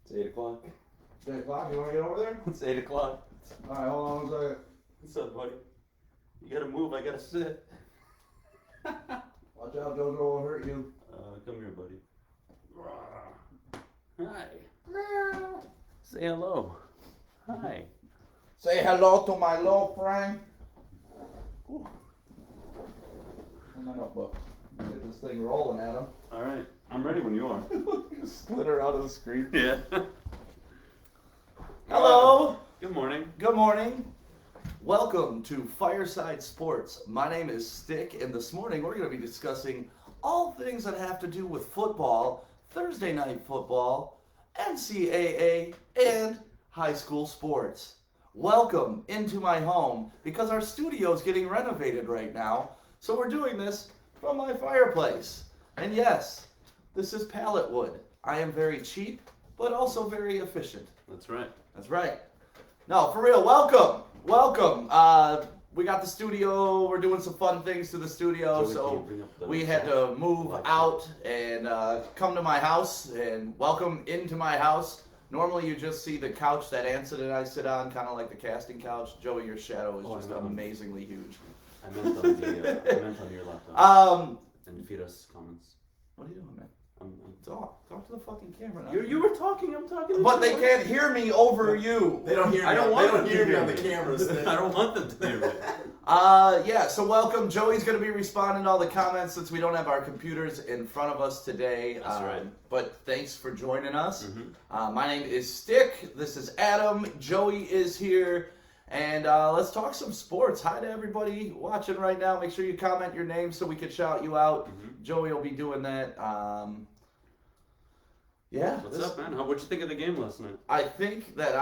It's 8 o'clock. It's 8 o'clock. You want to get over there? It's 8 o'clock. Alright, hold on 1 second. What's up, buddy? You gotta move, I gotta sit. Watch out, Jojo will hurt you. Come here, buddy. Hi. Say hello. Hi. Say hello to my little friend. Ooh. My notebook. Get this thing rolling, Adam. Alright, I'm ready when you are. Split her out of the screen. Yeah. Hello. Good morning. Good morning. Welcome to Fireside Sports. My name is Stick, and this morning we're going to be discussing all things that have to do with football, Thursday night football, NCAA, and high school sports. Welcome into my home because our studio is getting renovated right now, so we're doing this from my fireplace. And yes, this is pallet wood. I am very cheap, but also very efficient. That's right. That's right. No, for real, welcome. Welcome. We got the studio. We're doing some fun things to the studio, so we had to move out and come to my house and welcome into my house. Normally you just see the couch that Anson and I sit on, kind of like the casting couch. Joey, your shadow is just amazingly huge. I meant on your laptop. And feed us comments. What are you doing, man? Talk to the fucking camera. You were talking, I'm talking. But they can't hear me over you. They don't hear me. I don't want them to hear me hear on the me. cameras. I don't want them to hear me. Yeah, so welcome. Joey's going to be responding to all the comments since we don't have our computers in front of us today. That's right. But thanks for joining us. Mm-hmm. My name is Stick. This is Adam. Joey is here. And let's talk some sports. Hi to everybody watching right now. Make sure you comment your name so we can shout you out. Mm-hmm. Joey will be doing that. Yeah. What's up, man? What'd you think of the game last night? I think that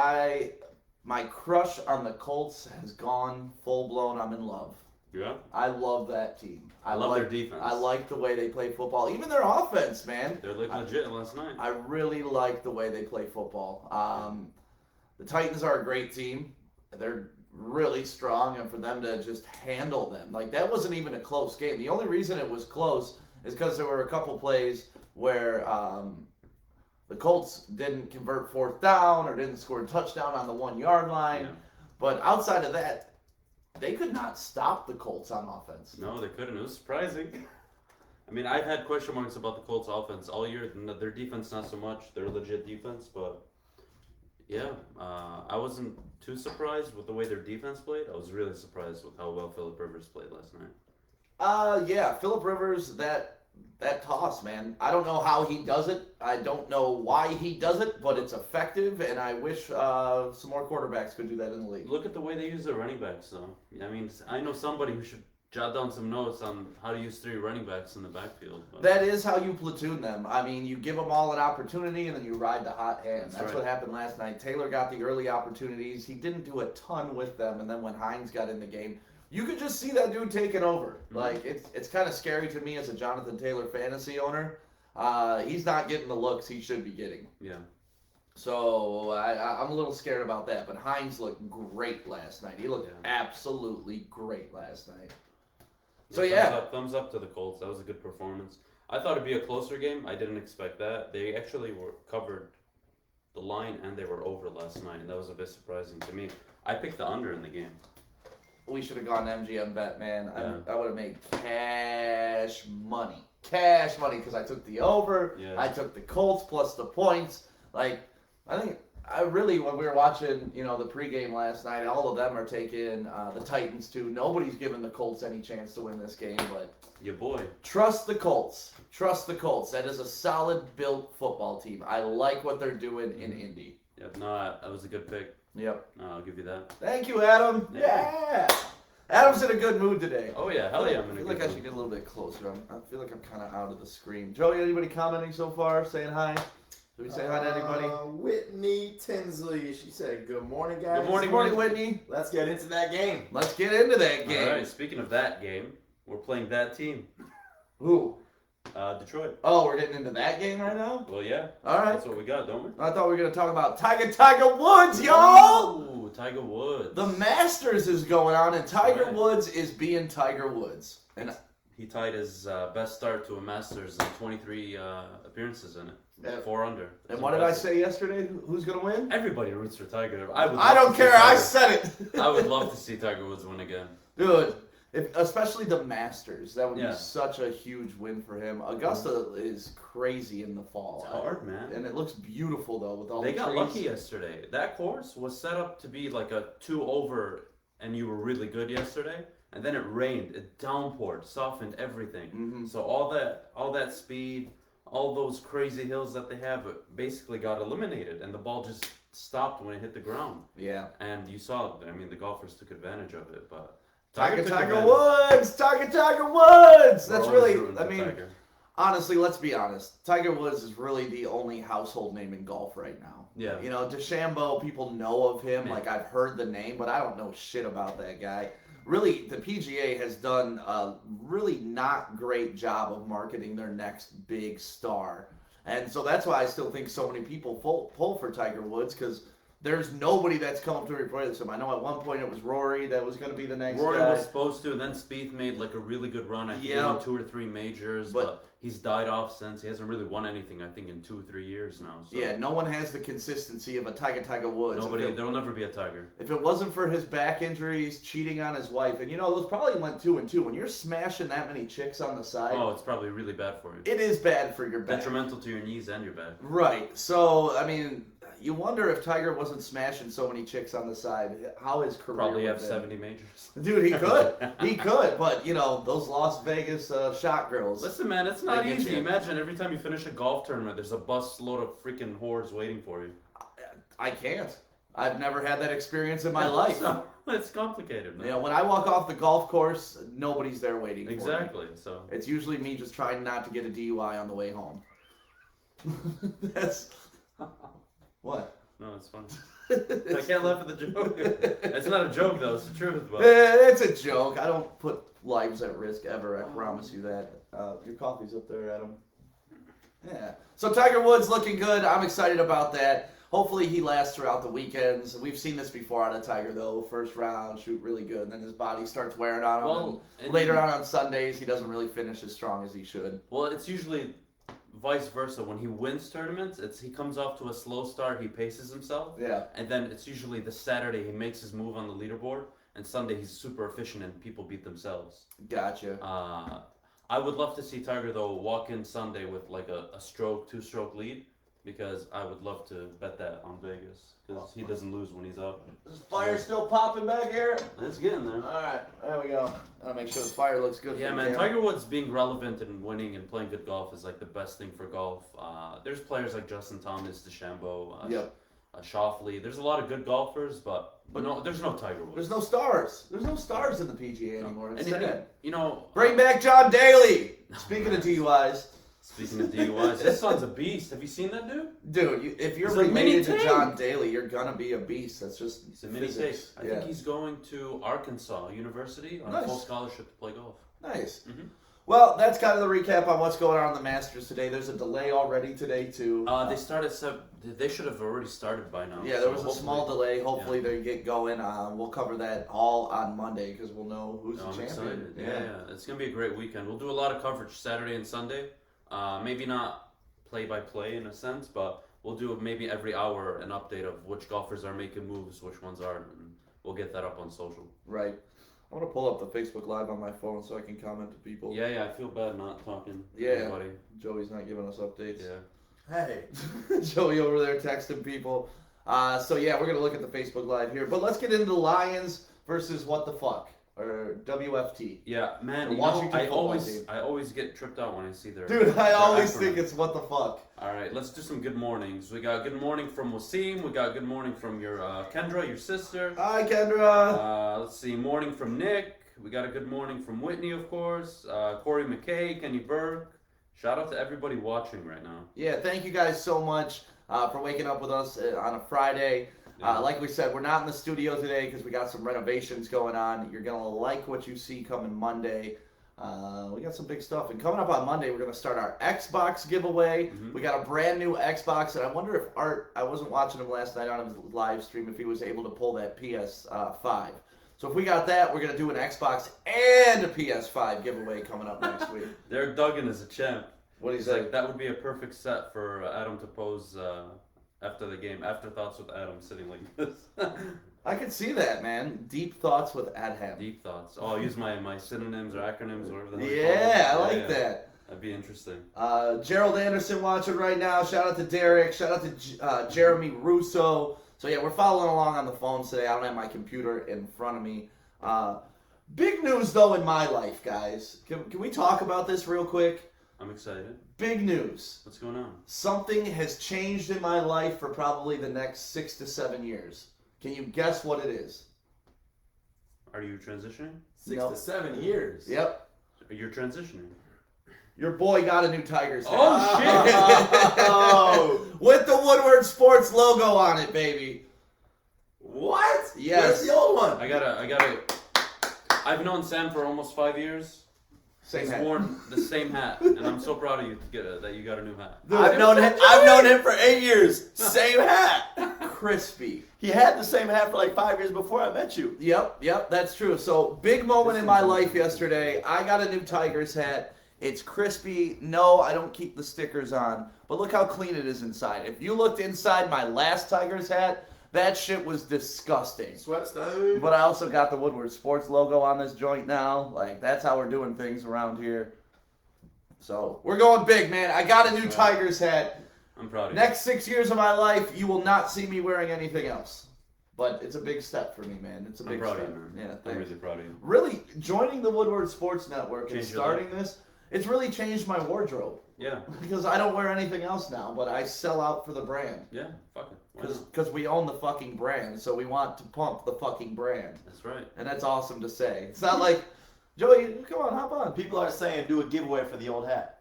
my crush on the Colts has gone full blown. I'm in love. Yeah? I love that team. I love their defense. I like the way they play football. Even their offense, man. They're legit last night. I really like the way they play football. The Titans are a great team. They're really strong, and for them to just handle them. Like, that wasn't even a close game. The only reason it was close is because there were a couple plays where the Colts didn't convert fourth down or didn't score a touchdown on the 1 yard line. Yeah. But outside of that, they could not stop the Colts on offense. No, they couldn't. It was surprising. I mean, I've had question marks about the Colts offense all year. Their defense, not so much. They're legit defense, but yeah, I wasn't too surprised with the way their defense played. I was really surprised with how well Phillip Rivers played last night. Yeah, Phillip Rivers, that toss, man. I don't know how he does it. I don't know why he does it, but it's effective, and I wish some more quarterbacks could do that in the league. Look at the way they use their running backs, though. I mean, I know somebody who should jot down some notes on how to use 3 running backs in the backfield. But that is how you platoon them. I mean, you give them all an opportunity, and then you ride the hot hand. That's right. what happened last night. Taylor got the early opportunities. He didn't do a ton with them, and then when Hines got in the game, you could just see that dude taking over. Mm-hmm. Like, it's kind of scary to me as a Jonathan Taylor fantasy owner. He's not getting the looks he should be getting. yeah. So I'm a little scared about that. But Hines looked great last night. He looked absolutely great last night. So Thumbs up to the Colts. That was a good performance. I thought it'd be a closer game. I didn't expect that. They actually were covered the line and they were over last night, and that was a bit surprising to me. I picked the under in the game. We should have gone MGM bet, man. Yeah. I would have made cash money. Cash money because I took the over. Yeah. I took the Colts plus the points. Like, when we were watching, the pregame last night, all of them are taking the Titans too. Nobody's giving the Colts any chance to win this game, but Your boy. trust the Colts. Trust the Colts. That is a solid built football team. I like what they're doing in Indy. Yep, no, that was a good pick. Yep. I'll give you that. Thank you, Adam. Yeah. Adam's in a good mood today. Oh yeah, hell yeah, I'm I in a feel good like I should get a little bit closer. I feel like I'm kind of out of the screen. Joey, anybody commenting so far? Saying hi? Did we say hi to anybody? Whitney Tinsley. She said, "Good morning, guys." Good morning, Good morning, Whitney. Let's get into that game. Let's get into that game. All right, speaking of that game, we're playing that team. Who? Detroit. Oh, we're getting into that game right now? Well, yeah. All right. That's what we got, don't we? I thought we were going to talk about Tiger Woods, y'all! Ooh, Tiger Woods. The Masters is going on, and Tiger Right. Woods is being Tiger Woods. And He tied his best start to a Masters in 23 appearances in it. Yeah. 4 under. And That's what did I impressive. say yesterday? Who's gonna win? Everybody roots for Tiger. I love don't to see care. I Tiger- said it. I would love to see Tiger Woods win again. Dude, especially the Masters. That would Yeah. be such a huge win for him. Augusta is crazy in the fall. It's hard, man. And it looks beautiful, though, with all They the got trees. lucky yesterday. That course was set up to be like a 2 over, and you were really good yesterday. And then it rained, it downpoured, softened everything. Mhm. So all that speed, all those crazy hills that they have, basically got eliminated, and the ball just stopped when it hit the ground. Yeah. And you saw, I mean, the golfers took advantage of it, but Tiger took advantage. Woods! Tiger Woods! We're That's always really, rooting I for mean, Tiger. honestly, let's be honest. Tiger Woods is really the only household name in golf right now. Yeah. You know, DeChambeau, people know of him. Man. Like, I've heard the name, but I don't know shit about that guy. Really, the PGA has done a really not great job of marketing their next big star. And so that's why I still think so many people pull for Tiger Woods, because there's nobody that's come up to replace him. I know at one point it was Rory that was going to be the next Rory guy. was supposed to, and then Spieth made like a really good run. I think he Yeah. won 2 or 3 majors, but he's died off since. He hasn't really won anything, I think, in 2 or 3 years now. So Yeah, no one has the consistency of a Tiger Woods. nobody. There'll never be a Tiger. If it wasn't for his back injuries, cheating on his wife, and you know, those probably went 2 and 2. When you're smashing that many chicks on the side, Oh, it's probably really bad for you. it is bad for your back. Detrimental to your knees and your back. Right. So, I mean, you wonder if Tiger wasn't smashing so many chicks on the side, how his career Probably would have been. 70 majors. Dude, he could. He could. But, you know, those Las Vegas shot girls. Listen, man, it's not They get easy. you. Imagine every time you finish a golf tournament, there's a bus load of freaking whores waiting for you. I can't. I've never had that experience in my life. So, it's complicated, man. You know, when I walk off the golf course, nobody's there waiting for me. Exactly. So It's usually me just trying not to get a DUI on the way home. That's... What? no, it's funny. I can't laugh at the joke. It's not a joke though. It's the truth. But It's a joke. I don't put lives at risk ever. I promise you that. Your coffee's up there, Adam. Yeah. So Tiger Woods looking good. I'm excited about that. Hopefully he lasts throughout the weekends. We've seen this before out of Tiger though. First round, shoot really good, and then his body starts wearing on him. Well, and later on Sundays, he doesn't really finish as strong as he should. Well, it's usually vice versa. When he wins tournaments, he comes off to a slow start. He paces himself, Yeah. and then it's usually the Saturday he makes his move on the leaderboard, and Sunday he's super efficient and people beat themselves. Gotcha. I would love to see Tiger though walk in Sunday with like a 2-stroke lead, because I would love to bet that on Vegas, because he doesn't lose when he's up. Is the fire still popping back here? It's getting there. All right, there we go. I'll make sure the fire looks good. Yeah, for man. the camera. Tiger Woods being relevant and winning and playing good golf is like the best thing for golf. There's players like Justin Thomas, DeChambeau, Yep. Shoffley. There's a lot of good golfers, but no, there's no Tiger Woods. There's no stars. There's no stars in the PGA anymore. And It's you- sad. you know, Bring back John Daly. Speaking of DUIs, speaking of DUIs, his son's a beast. Have you seen that dude? dude, if you're He's a mini related to tank. John Daly, you're gonna be a beast. That's just He's a mini tape. physics. I think he's going to Arkansas University on Nice. full scholarship to play golf. Nice. Mhm. Well, that's kind of the recap on what's going on in the Masters today. There's a delay already today too. They started. They should have already started by now. Yeah, there so was a hopefully- small delay. Hopefully they get going. We'll cover that all on Monday because we'll know who's Oh, the I'm champion. excited. Yeah, it's gonna be a great weekend. We'll do a lot of coverage Saturday and Sunday. Maybe not play by play in a sense, but we'll do maybe every hour an update of which golfers are making moves, which ones aren't, and we'll get that up on social. Right. I'm gonna pull up the Facebook Live on my phone so I can comment to people. Yeah, I feel bad not talking to Yeah. everybody. Joey's not giving us updates. Yeah. Hey. Joey over there texting people. So yeah, we're gonna look at the Facebook Live here, but let's get into the Lions versus what the fuck or WFT. Yeah, man. The You know, Washington I football always team. I always get tripped out when I see their. Dude, I their always acronym. think it's what the fuck. All right, let's do some good mornings. We got good morning from Wasim. We got good morning from your Kendra, your sister. Hi, Kendra. Let's see, morning from Nick. We got a good morning from Whitney, of course. Corey McKay, Kenny Burke. Shout out to everybody watching right now. Yeah, thank you guys so much for waking up with us on a Friday. Yeah. Like we said, we're not in the studio today because we got some renovations going on. You're going to like what you see coming Monday. We got some big stuff. And coming up on Monday, we're going to start our Xbox giveaway. Mhm. We got a brand new Xbox, and I wonder if Art, I wasn't watching him last night on his live stream, if he was able to pull that PS5. So if we got that, we're going to do an Xbox and a PS5 giveaway coming up next week. Derek Duggan is a champ. What do you He's say? like, that would be a perfect set for Adam to pose after the game. Afterthoughts with Adam sitting like this. I can see that, man. Deep thoughts with Adham. Deep thoughts. Oh, I'll use my synonyms or acronyms or whatever the hell you Yeah, I call them. like that. That'd be interesting. Gerald Anderson watching right now. Shout out to Derek. Shout out to Jeremy Russo. So yeah, we're following along on the phone today. I don't have my computer in front of me. Big news though in my life, guys. Can we talk about this real quick? I'm excited. Big news. What's going on? Something has changed in my life for probably the next 6 to 7 years. Can you guess what it is? Are you transitioning? 6 Nope. to 7 years. Yep. You're transitioning. Your boy got a new Tigers hat. Oh, With the Woodward Sports logo on it, baby. what? Yes. Where's the old one? I gotta. I've known Sam for almost 5 years. Same He's hat. worn the same hat, and I'm so proud of you to get that you got a new hat. I've known him for 8 years. Same hat. Crispy. He had the same hat for like 5 years before I met you. Yep, that's true. So, big moment in my life yesterday. I got a new Tigers hat. It's crispy. No, I don't keep the stickers on. But look how clean it is inside. If you looked inside my last Tigers hat, that shit was disgusting. Sweat stone. But I also got the Woodward Sports logo on this joint now. Like, that's how we're doing things around here. So, we're going big, man. I got a new Tigers hat. I'm proud of you. Next 6 years of my life, you will not see me wearing anything else. But it's a big step for me, man. It's a I'm big proud step. of you, man. Yeah, I'm thanks. really proud of you. Really, joining the Woodward Sports Network and Changed your starting this, it's really changed my wardrobe. Yeah, Because I don't wear anything else now, but I sell out for the brand. yeah, fuck it. Why not? Because we own the fucking brand, so we want to pump the fucking brand. That's right. And that's awesome to say. It's not like, Joey, come on, hop on. People are saying do a giveaway for the old hat.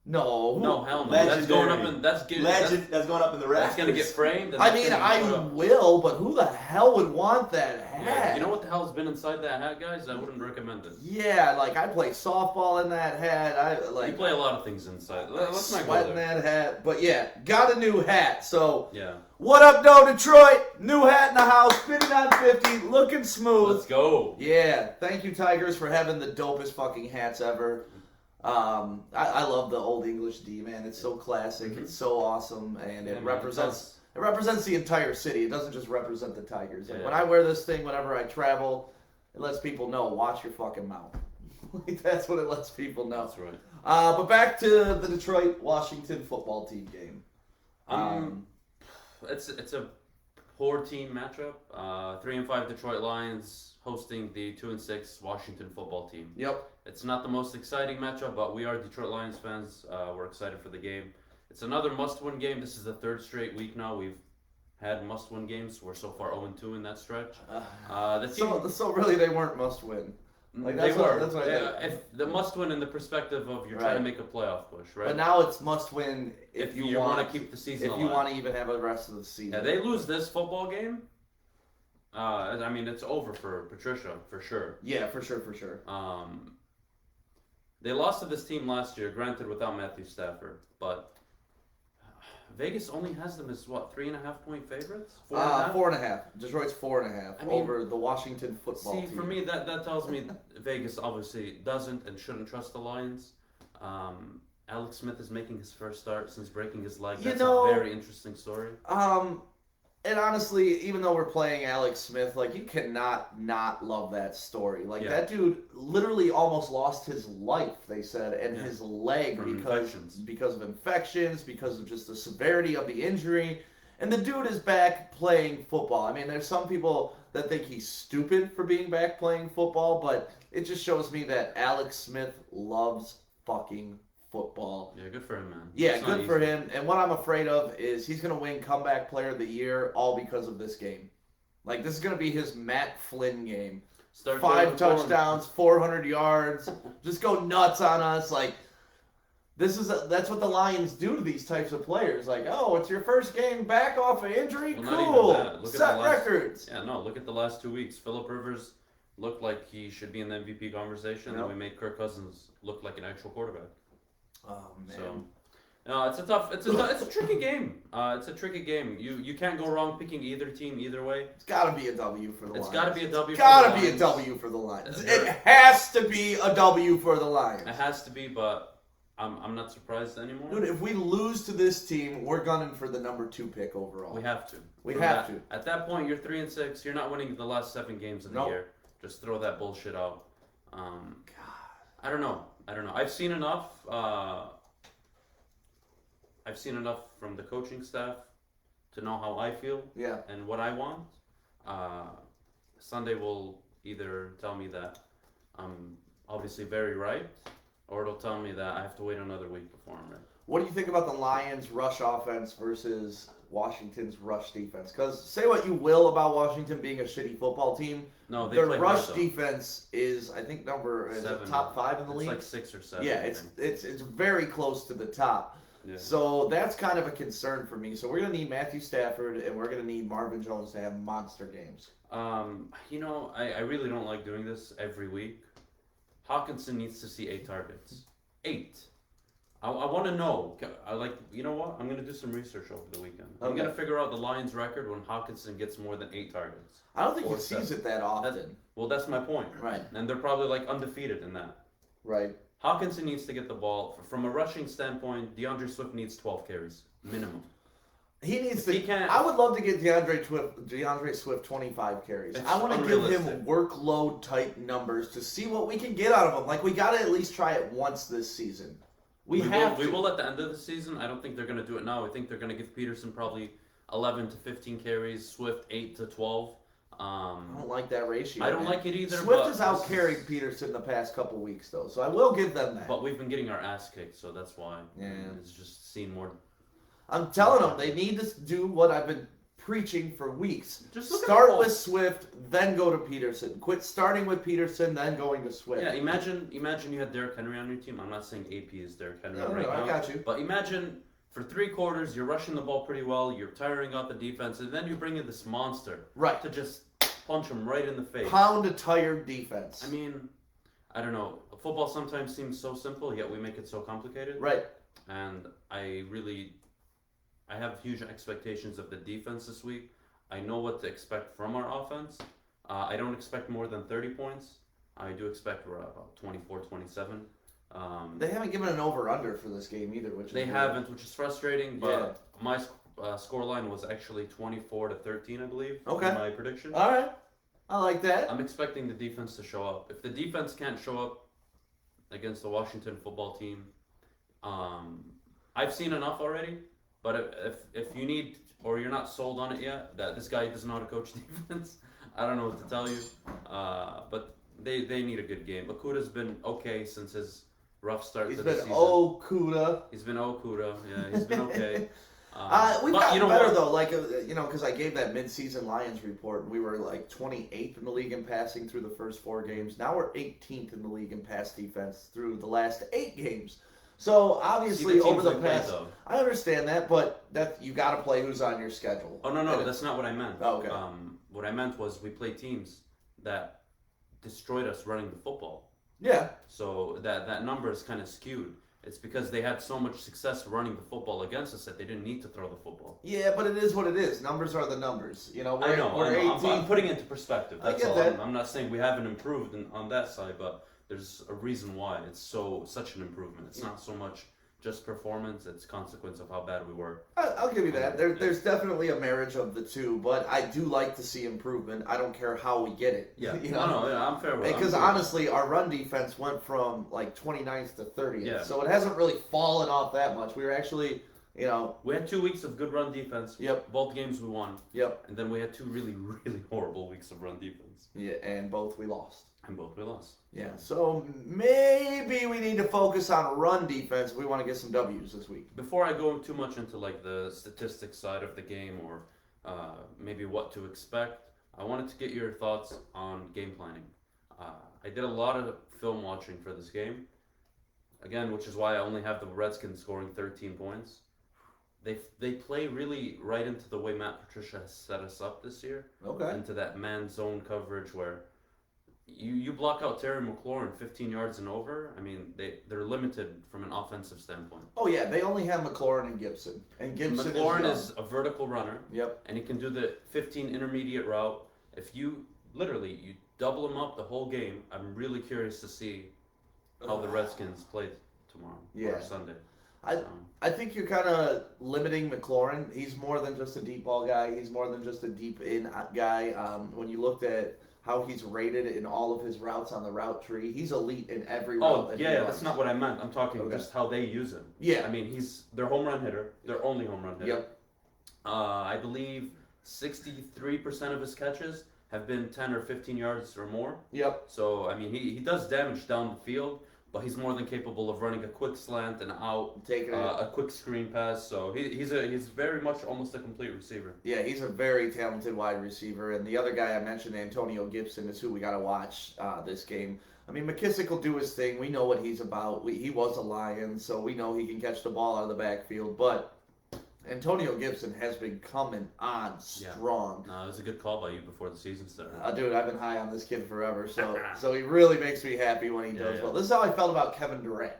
No. No, hell no. That's going up in Legend. That's going up in the rafters. That's gonna get framed. And I that's mean, gonna I be put up. will, but who the hell would want that hat? Yeah, you know what the hell's been inside that hat, guys? I wouldn't recommend it. Yeah, like I play softball in that hat. I like You play a lot of things inside. Let's not go sweat in there. that hat. But yeah, got a new hat. So Yeah. what up, though, Detroit? New hat in the house, fitting on 50, looking smooth. Let's go. Yeah, thank you, Tigers, for having the dopest fucking hats ever. I love the Old English D, man. It's so classic. Mhm. It's so awesome, and Yeah, it man, represents the entire city. It doesn't just represent the Tigers. Like, Yeah. when I wear this thing, whenever I travel, it lets people know, watch your fucking mouth. Like, that's what it lets people know. That's right. But back to the Detroit-Washington football team game. It's a poor team matchup. 3-5 Detroit Lions hosting the 2-6 Washington football team. Yep. It's not the most exciting matchup, but we are Detroit Lions fans. We're excited for the game. It's another must-win game. This is the third straight week now we've had must-win games. We're so far 0-2 in that stretch. The team, So really, they weren't must-win. Like, they that's what- were. that's what I Yeah, think. if the must-win in the perspective of you're trying to make a playoff push, right? But now it's must-win if you want want to keep the season if you alive. want to even have the rest of the season. Yeah, they lose this football game. I mean, it's over for Patricia for sure. Yeah, for sure. They lost to this team last year, granted without Matthew Stafford, but Vegas only has them as what, 3.5-point favorites? 4.5? 4.5. Detroit's 4.5 I mean, over the Washington football See, team. for me, that tells me Vegas obviously doesn't and shouldn't trust the Lions. Alex Smith is making his first start since breaking his leg. That's a very interesting story. And honestly, even though we're playing Alex Smith, like, you cannot not love that story. Like, that dude literally almost lost his life, they said, and his leg because of infections, because of just the severity of the injury. And the dude is back playing football. I mean, there's some people that think he's stupid for being back playing football, but it just shows me that Alex Smith loves fucking football. Yeah, good for him, man. Yeah, It's not good for easy. him. And what I'm afraid of is he's going to win Comeback Player of the Year all because of this game. Like, this is going to be his Matt Flynn game. Start 5 throwing the ball. touchdowns, 400 yards. Just go nuts on us. Like, that's what the Lions do to these types of players. Like, oh, it's your first game back off of injury? Well, not even cool. that. Look at Set the last- records. Yeah, no, look at the last 2 weeks. Phillip Rivers looked like he should be in the MVP conversation, and we made Kirk Cousins look like an actual quarterback. Oh, man. So, no, it's a tricky game. It's a tricky game. You can't go wrong picking either team either way. It's got to be a W for the Lions. It's got to be a W. It's got to for the be a Lions. W for the Lions. Yeah. It has to be a W for the Lions. It has to be, but I'm not surprised anymore. Dude, if we lose to this team, we're gunning for the number 2 pick overall. We have to. We For have that- At that point, you're 3-6. You're not winning the last 7 games of the Nope. year. Just throw that bullshit out. I don't know. I've seen enough. I've seen enough from the coaching staff to know how I feel Yeah. and what I want. Sunday will either tell me that I'm obviously very right, or it'll tell me that I have to wait another week before I'm right. What do you think about the Lions' rush offense versus Washington's rush defense? Because say what you will about Washington being a shitty football team, No, they their play rush hard, though. defense is, I think, is it 7. top 5 in the It's league. like 6 or 7. Yeah, I it's think. very close to the top. Yeah. So that's kind of a concern for me. So we're gonna need Matthew Stafford and we're gonna need Marvin Jones to have monster games. I really don't like doing this every week. Hawkinson needs to see 8 targets. 8. I want to know. You know what? I'm going to do some research over the weekend. I'm Okay. going to figure out the Lions' record when Hawkinson gets more than 8 targets. I don't think Or he sees 7. it that often. Well, that's my point. Right, And they're probably like undefeated in that. right. Hawkinson needs to get the ball. From a rushing standpoint, DeAndre Swift needs 12 carries, minimum. He needs If to. he can't- I would love to get DeAndre Swift 25 carries. It's I want to give him unrealistic. workload type numbers to see what we can get out of him. Like we got to at least try it once this season. We will at the end of the season. I don't think they're going to do it now. I think they're going to give Peterson probably 11 to 15 carries, Swift 8 to 12. I don't like that ratio. I don't man. like it either. Swift but has out carried Peterson the past couple weeks though, so I will give them that. But we've been getting our ass kicked, so that's why. Yeah. It's just seen more. I'm telling them they need to do what I've been preaching for weeks. Just look at Start the with Colts. Swift, then go to Peterson. Quit starting with Peterson, then going to Swift. Yeah, imagine you had Derrick Henry on your team. I'm not saying AP is Derrick Henry No, right now. I got you. But imagine for 3 quarters, you're rushing the ball pretty well, you're tiring out the defense, and then you bring in this monster Right. to just punch him right in the face. Pound a tired defense. I mean, I don't know. Football sometimes seems so simple, yet we make it so complicated. Right. And I have huge expectations of the defense this week. I know what to expect from our offense. I don't expect more than 30 points. I do expect about 24, 27. They haven't given an over-under for this game either, which is They weird. haven't, which is frustrating, but my score line was actually 24 to 13, I believe. Okay. My prediction. All right. I like that. I'm expecting the defense to show up. If the defense can't show up against the Washington football team, I've seen enough already. But if you need, or you're not sold on it yet, that this guy doesn't know how to coach defense, I don't know what to tell you. But they need a good game. Okuda's been okay since his rough start He's to the been season. Okuda. He's been Okuda. Yeah, he's been okay. We've but gotten you know better what? though, like because I gave that mid-season Lions report, and we were like 28th in the league in passing through the first 4 games. Now we're 18th in the league in pass defense through the last 8 games. So obviously See, the over teams the we played, past, though. I understand that, but that you got to play who's on your schedule. Oh no, And that's not what I meant. Oh, okay. What I meant was we played teams that destroyed us running the football. Yeah, So that number is kind of skewed. It's because they had so much success running the football against us that they didn't need to throw the football. yeah, but it is what it is. Numbers are the numbers. We're 18th. I'm putting it into perspective. I That's get all. that. I'm not saying we haven't improved on that side, but there's a reason why it's such an improvement. It's not so much just performance; it's consequence of how bad we were. I'll give you that. There's definitely a marriage of the two, but I do like to see improvement. I don't care how we get it. Yeah, you no, know? yeah, I'm fair with Because I'm honestly, our run defense went from like 29th to 30th, Yeah. so it hasn't really fallen off that much. We were actually, we had 2 weeks of good run defense. Yep. Both games we won. Yep. And then we had 2 really, really horrible weeks of run defense. Yeah, and both we lost. And both we lost. Yeah, so maybe we need to focus on run defense if we want to get some W's this week. Before I go too much into like the statistics side of the game or maybe what to expect, I wanted to get your thoughts on game planning. I did a lot of film watching for this game. Again, which is why I only have the Redskins scoring 13 points. They play really right into the way Matt Patricia has set us up this year. Okay. Into that man zone coverage where you block out Terry McLaurin 15 yards and over. I mean, they're limited from an offensive standpoint. Oh yeah, they only have McLaurin and Gibson. And Gibson McLaurin is is a vertical runner. Yep. And he can do the 15 intermediate route. If you double him up the whole game, I'm really curious to see how the Redskins play tomorrow Yeah. or Sunday. I think you're kind of limiting McLaurin. He's more than just a deep ball guy. He's more than just a deep in guy. When you looked at how he's rated in all of his routes on the route tree, he's elite in every route. That's not what I meant. I'm talking just how they use him. Yeah. I mean, he's their home run hitter, their only home run hitter. Yep. I believe 63% of his catches have been 10 or 15 yards or more. Yep. So, I mean, he does damage down the field, but he's more than capable of running a quick slant and out, Taking a quick screen pass. So he's very much almost a complete receiver. Yeah, he's a very talented wide receiver. And the other guy I mentioned, Antonio Gibson, is who we got to watch this game. I mean, McKissick will do his thing. We know what he's about. He was a Lion, so we know he can catch the ball out of the backfield. But Antonio Gibson has been coming on strong. No, it was a good call by you before the season started. Dude, I've been high on this kid forever, so he really makes me happy when he does well. This is how I felt about Kevin Durant.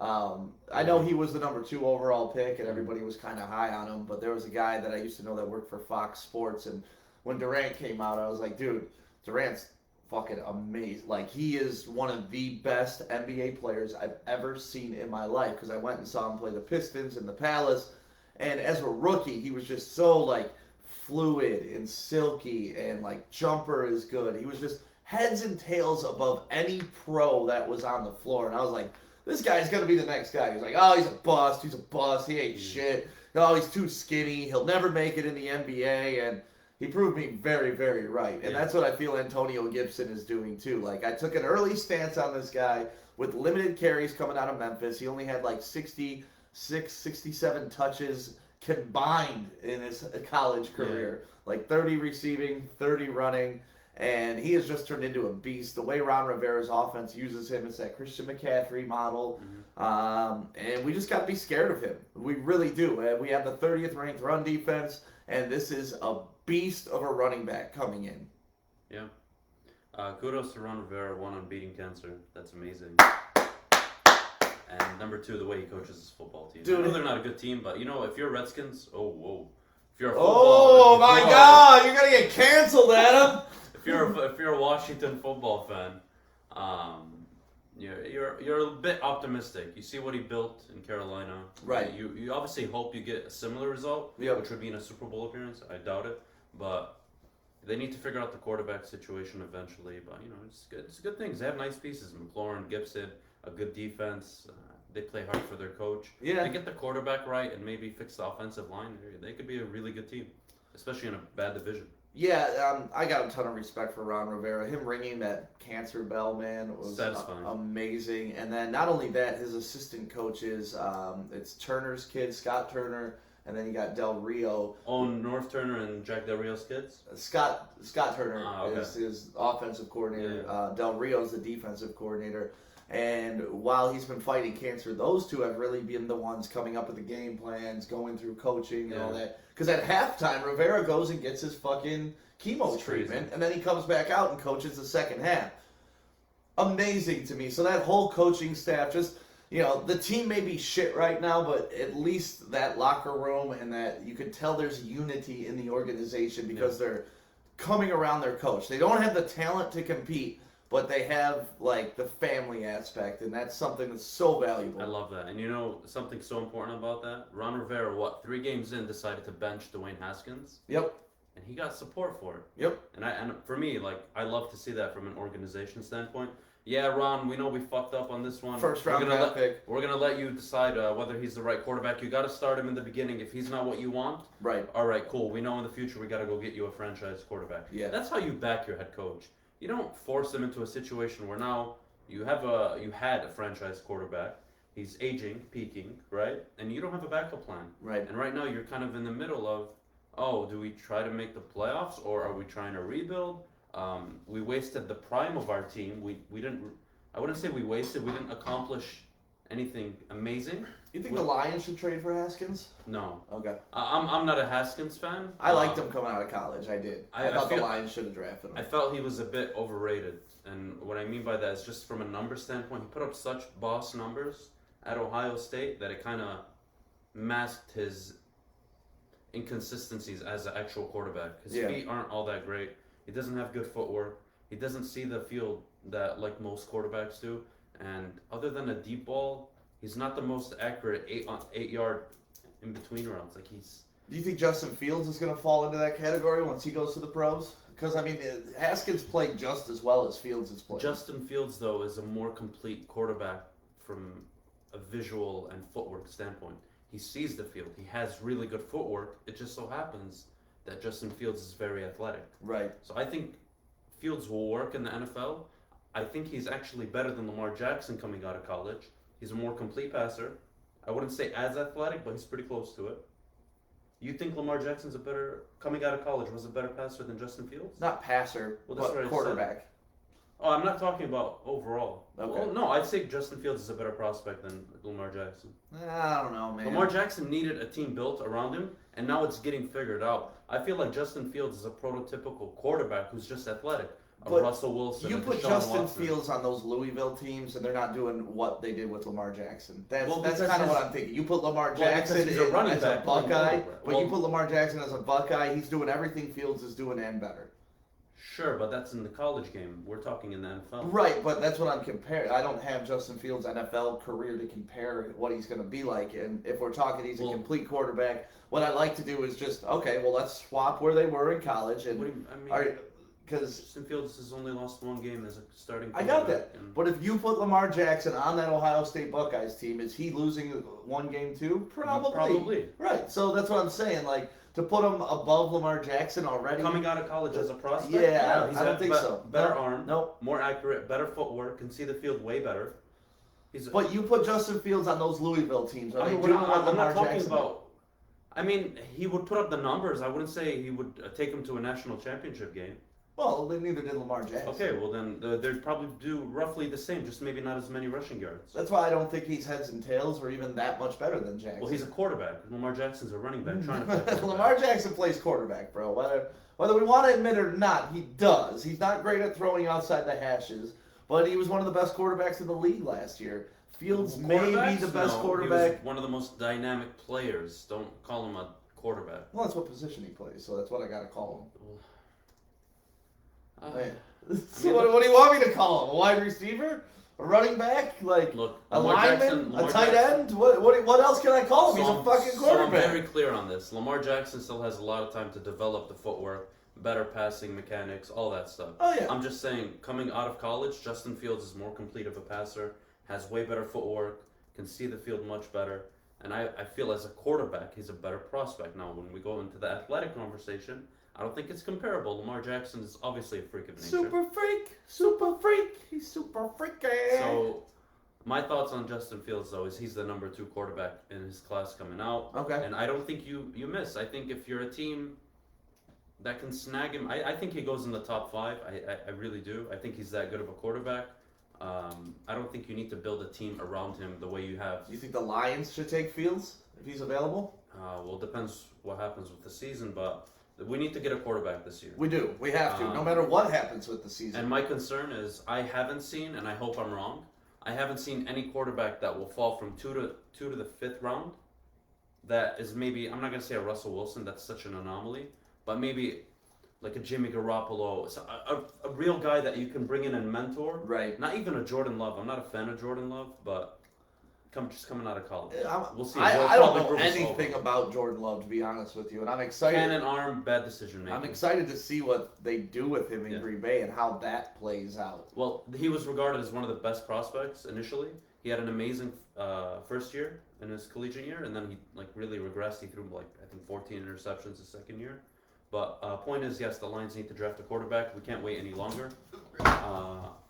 I know he was the number 2 overall pick, and everybody was kind of high on him, but there was a guy that I used to know that worked for Fox Sports, and when Durant came out, I was like, dude, Durant's fucking amazing. Like, he is one of the best NBA players I've ever seen in my life, because I went and saw him play the Pistons and the Palace. And as a rookie, he was just so, like, fluid and silky, and, like, jumper is good. He was just heads and tails above any pro that was on the floor. And I was like, this guy's going to be the next guy. He was like, oh, he's a bust. He ain't shit. No, he's too skinny. He'll never make it in the NBA. And he proved me very, very right. And that's what I feel Antonio Gibson is doing, too. Like, I took an early stance on this guy with limited carries coming out of Memphis. He only had, like, 67 touches combined in his college career. Like 30 receiving, 30 running, and he has just turned into a beast. The way Ron Rivera's offense uses him, it's that Christian McCaffrey model, and we just got to be scared of him. We really do. We have the 30th ranked run defense, and this is a beast of a running back coming in. Yeah. Kudos to Ron Rivera, 1 on beating cancer. That's amazing. And number 2, the way he coaches his football team. Dude, I know they're not a good team, but, you know, if you're Redskins, if you're a football, my God, you're gonna get canceled, Adam. if you're a Washington football fan, you're a bit optimistic. You see what he built in Carolina, right? You obviously hope you get a similar result, which would be in a Super Bowl appearance. I doubt it, but they need to figure out the quarterback situation eventually. But you know, it's good. It's good things. They have nice pieces: McLaurin, Gibson. A good defense. They play hard for their coach. Yeah. They get the quarterback right and maybe fix the offensive line. They could be a really good team, especially in a bad division. Yeah, I got a ton of respect for Ron Rivera. Him ringing that cancer bell, man, was satisfying. Amazing. And then not only that, his assistant coaches, it's Turner's kid, Scott Turner, and then you got Del Rio. Oh, North Turner and Jack Del Rio's kids? Scott Turner is his offensive coordinator. Yeah. Del Rio's the defensive coordinator. And while he's been fighting cancer, those two have really been the ones coming up with the game plans, going through coaching and all that. Because at halftime, Rivera goes and gets his fucking chemo treatment, and then he comes back out and coaches the second half. Amazing to me. So that whole coaching staff, just, you know, the team may be shit right now, but at least that locker room and that you can tell there's unity in the organization because they're coming around their coach. They don't have the talent to compete, but they have, like, the family aspect, and that's something that's so valuable. I love that. And you know something so important about that? Ron Rivera, 3 games in, decided to bench Dwayne Haskins? Yep. And he got support for it. Yep. And for me, like, I love to see that from an organization standpoint. Yeah, Ron, we know we fucked up on this one. First round draft pick. We're going to let you decide whether he's the right quarterback. You got to start him in the beginning. If he's not what you want, all right, cool. We know in the future we got to go get you a franchise quarterback. Yeah. That's how you back your head coach. You don't force him into a situation where now you had a franchise quarterback. He's aging, peaking, right? And you don't have a backup plan. Right. And right now you're kind of in the middle of, do we try to make the playoffs or are we trying to rebuild? We wasted the prime of our team. We didn't. I wouldn't say we wasted. We didn't accomplish anything amazing. You think the Lions should trade for Haskins? No. Okay. I'm not a Haskins fan. I liked him coming out of college. I did. I thought the Lions should have drafted him. I felt he was a bit overrated. And what I mean by that is just from a number standpoint, he put up such boss numbers at Ohio State that it kind of masked his inconsistencies as an actual quarterback. His feet aren't all that great. He doesn't have good footwork. He doesn't see the field that like most quarterbacks do. And other than a deep ball, He's not the most accurate 8-yard in between routes. Like he's. Do you think Justin Fields is going to fall into that category once he goes to the pros? Because, I mean, Haskins played just as well as Fields has played. Justin Fields, though, is a more complete quarterback from a visual and footwork standpoint. He sees the field. He has really good footwork. It just so happens that Justin Fields is very athletic. Right. So I think Fields will work in the NFL. I think he's actually better than Lamar Jackson coming out of college. He's a more complete passer. I wouldn't say as athletic, but he's pretty close to it. You think Lamar Jackson's coming out of college, was a better passer than Justin Fields? Not passer, Well, that's what but I quarterback. Oh, I'm not talking about overall. Okay. Well, no, I'd say Justin Fields is a better prospect than Lamar Jackson. I don't know, man. Lamar Jackson needed a team built around him, and now it's getting figured out. I feel like Justin Fields is a prototypical quarterback who's just athletic. A But Russell Wilson. You a put Deshaun Justin Watson. Fields on those Louisville teams, and they're not doing what they did with Lamar Jackson. That's Well, that's because kind of his- what I'm thinking. You put Lamar Well, Jackson because he's a running as back a playing Buckeye, quarterback. but Well- you put Lamar Jackson as a Buckeye, he's doing everything Fields is doing and better. Sure, but that's in the college game. We're talking in the NFL. Right, but that's what I'm comparing. I don't have Justin Fields' NFL career to compare what he's going to be like. And if we're talking he's a Well- complete quarterback, what I like to do is just, okay, well, let's swap where they were in college. And What do you, I mean, because Justin Fields has only lost one game as a starting I got quarterback, that. and- But if you put Lamar Jackson on that Ohio State Buckeyes team, is he losing one game too? Probably. Probably. Right. So that's what I'm saying. Like, to put him above Lamar Jackson already. Coming out of college as a prospect? Yeah, he's I don't got think so. Better No, arm, nope. more accurate, better footwork, can see the field way better. But you put Justin Fields on those Louisville teams. Are I they mean, doing I'm what Lamar not talking Jackson about. I mean, he would put up the numbers. I wouldn't say he would take him to a national championship game. Well, then neither did Lamar Jackson. Okay, well then they'd probably do roughly the same, just maybe not as many rushing yards. That's why I don't think he's heads and tails or even that much better than Jackson. Well, he's a quarterback. Lamar Jackson's a running back trying to play quarterback. Lamar Jackson plays quarterback, bro. Whether we want to admit it or not, he does. He's not great at throwing outside the hashes, but he was one of the best quarterbacks in the league last year. Fields may be Quarterbacks? the best No, quarterback. He was one of the most dynamic players. Don't call him a quarterback. Well, that's what position he plays, so that's what I got to call Uh, him. Man. So what do you want me to call him? A wide receiver? A running back? Like Look, a Lamar lineman? Jackson- A Lamar tight Jackson- end? What else can I call him? He's a I'm- fucking So I'm quarterback. very clear on this. Lamar Jackson still has a lot of time to develop the footwork, better passing mechanics, all that stuff. Oh, yeah. I'm just saying, coming out of college, Justin Fields is more complete of a passer, has way better footwork, can see the field much better, and I feel as a quarterback, he's a better prospect. Now, when we go into the athletic conversation, I don't think it's comparable. Lamar Jackson is obviously a freak of nature. Super freak. He's super freaky. So, my thoughts on Justin Fields, though, is he's the number 2 quarterback in his class coming out. Okay. And I don't think you miss. I think if you're a team that can snag him, I think he goes in the top 5. I really do. I think he's that good of a quarterback. I don't think you need to build a team around him the way you have. Do you think the Lions should take Fields if he's available? Well, it depends what happens with the season, but we need to get a quarterback this year. We do. We have to, no Um, matter what happens with the season. And my concern is I haven't seen, and I hope I'm wrong, I haven't seen any quarterback that will fall from 2 to the 5th round that is maybe, I'm not going to say a Russell Wilson, that's such an anomaly, but maybe like a Jimmy Garoppolo, so a real guy that you can bring in and mentor. Right. Not even a Jordan Love. I'm not a fan of Jordan Love, but just coming out of college. We'll see. I We'll don't probably know prove us anything wrong. about Jordan Love, to be honest with you, and I'm excited. Cannon arm, bad decision making. I'm excited to see what they do with him in Yeah. Green Bay and how that plays out. Well, he was regarded as one of the best prospects initially. He had an amazing first year in his collegiate year, and then he really regressed. He threw I think 14 interceptions his second year. But point is, yes, the Lions need to draft a quarterback. We can't wait any longer.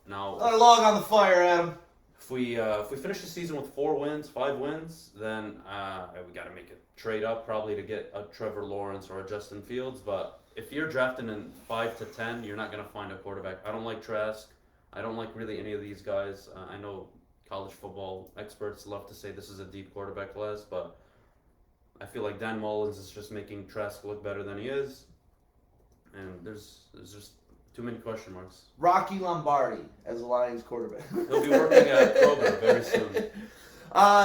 Now, Another log on the fire, Adam. if we finish the season with 4 wins, 5 wins, then we got to make a trade up probably to get a Trevor Lawrence or a Justin Fields. But if you're drafting in 5 to 10, you're not going to find a quarterback. I don't like Trask. I don't like really any of these guys. I know college football experts love to say this is a deep quarterback class, but I feel like Dan Mullins is just making Trask look better than he is, and there's just too many question marks. Rocky Lombardi as the Lions quarterback. He'll be working at Kroger very soon.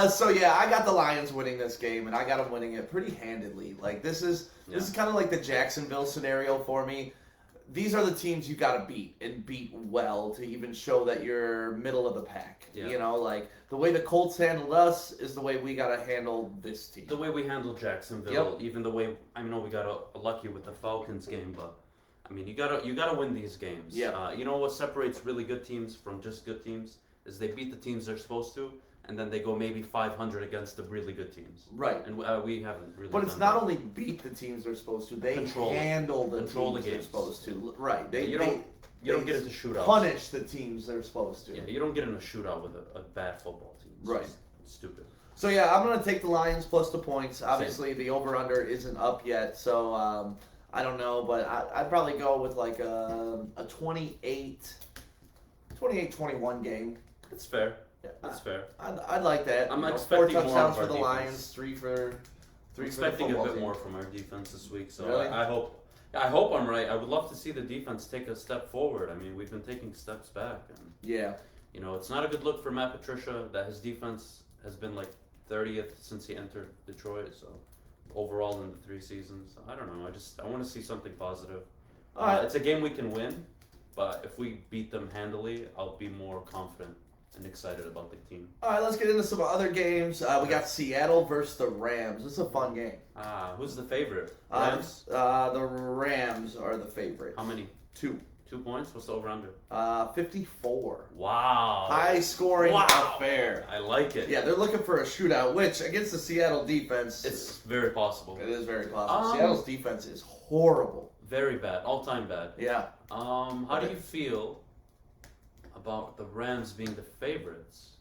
So yeah, I got the Lions winning this game, and I got them winning it pretty handedly. Like this is kind of like the Jacksonville scenario for me. these are the teams you got to beat and beat well to even show that you're middle of the pack. Yeah. You know, like the way the Colts handled us is the way we got to handle this team. The way we handled Jacksonville, even the way I know we got lucky with the Falcons game, but I mean you gotta win these games. Yeah. You know what separates really good teams from just good teams is they beat the teams they're supposed to, and then they go maybe 500 against the really good teams. Right. And we haven't really. But it's done not that. only beat the teams they're supposed to, they Control handle the Control teams the they're games. supposed to. Right. You don't get into shootouts. Punish the teams they're supposed to. Yeah, you don't get in a shootout with a bad football team. It's Right. just stupid. So yeah, I'm gonna take the Lions plus the points. Obviously, the over/under isn't up yet, so I don't know, but I'd probably go with like a 28-21 game. It's fair. Yeah, That's fair. I'd like that. I'm You know, expecting 4 more touchdowns of our for the defense. Lions, three for I'm the expecting a football bit team. more from our defense this week, so Really? I hope I'm right. I would love to see the defense take a step forward. I mean, we've been taking steps back, and Yeah. you know, it's not a good look for Matt Patricia that his defense has been like 30th since he entered Detroit. So overall in the 3 seasons, I don't know. I want to see something positive. All right. It's a game we can win, but if we beat them handily, I'll be more confident and excited about the team. All right, let's get into some other games. We got Seattle versus the Rams. This is a fun game. Who's the favorite? Rams. The Rams are the favorite. How many? 2. 2 points? What's the over/under? 54. Wow. High scoring affair. I like it. Yeah, they're looking for a shootout, which against the Seattle defense, It's very possible. it is very possible. Um, Seattle's defense is horrible. Very bad. All-time bad. Yeah. How do you feel about the Rams being the favorites?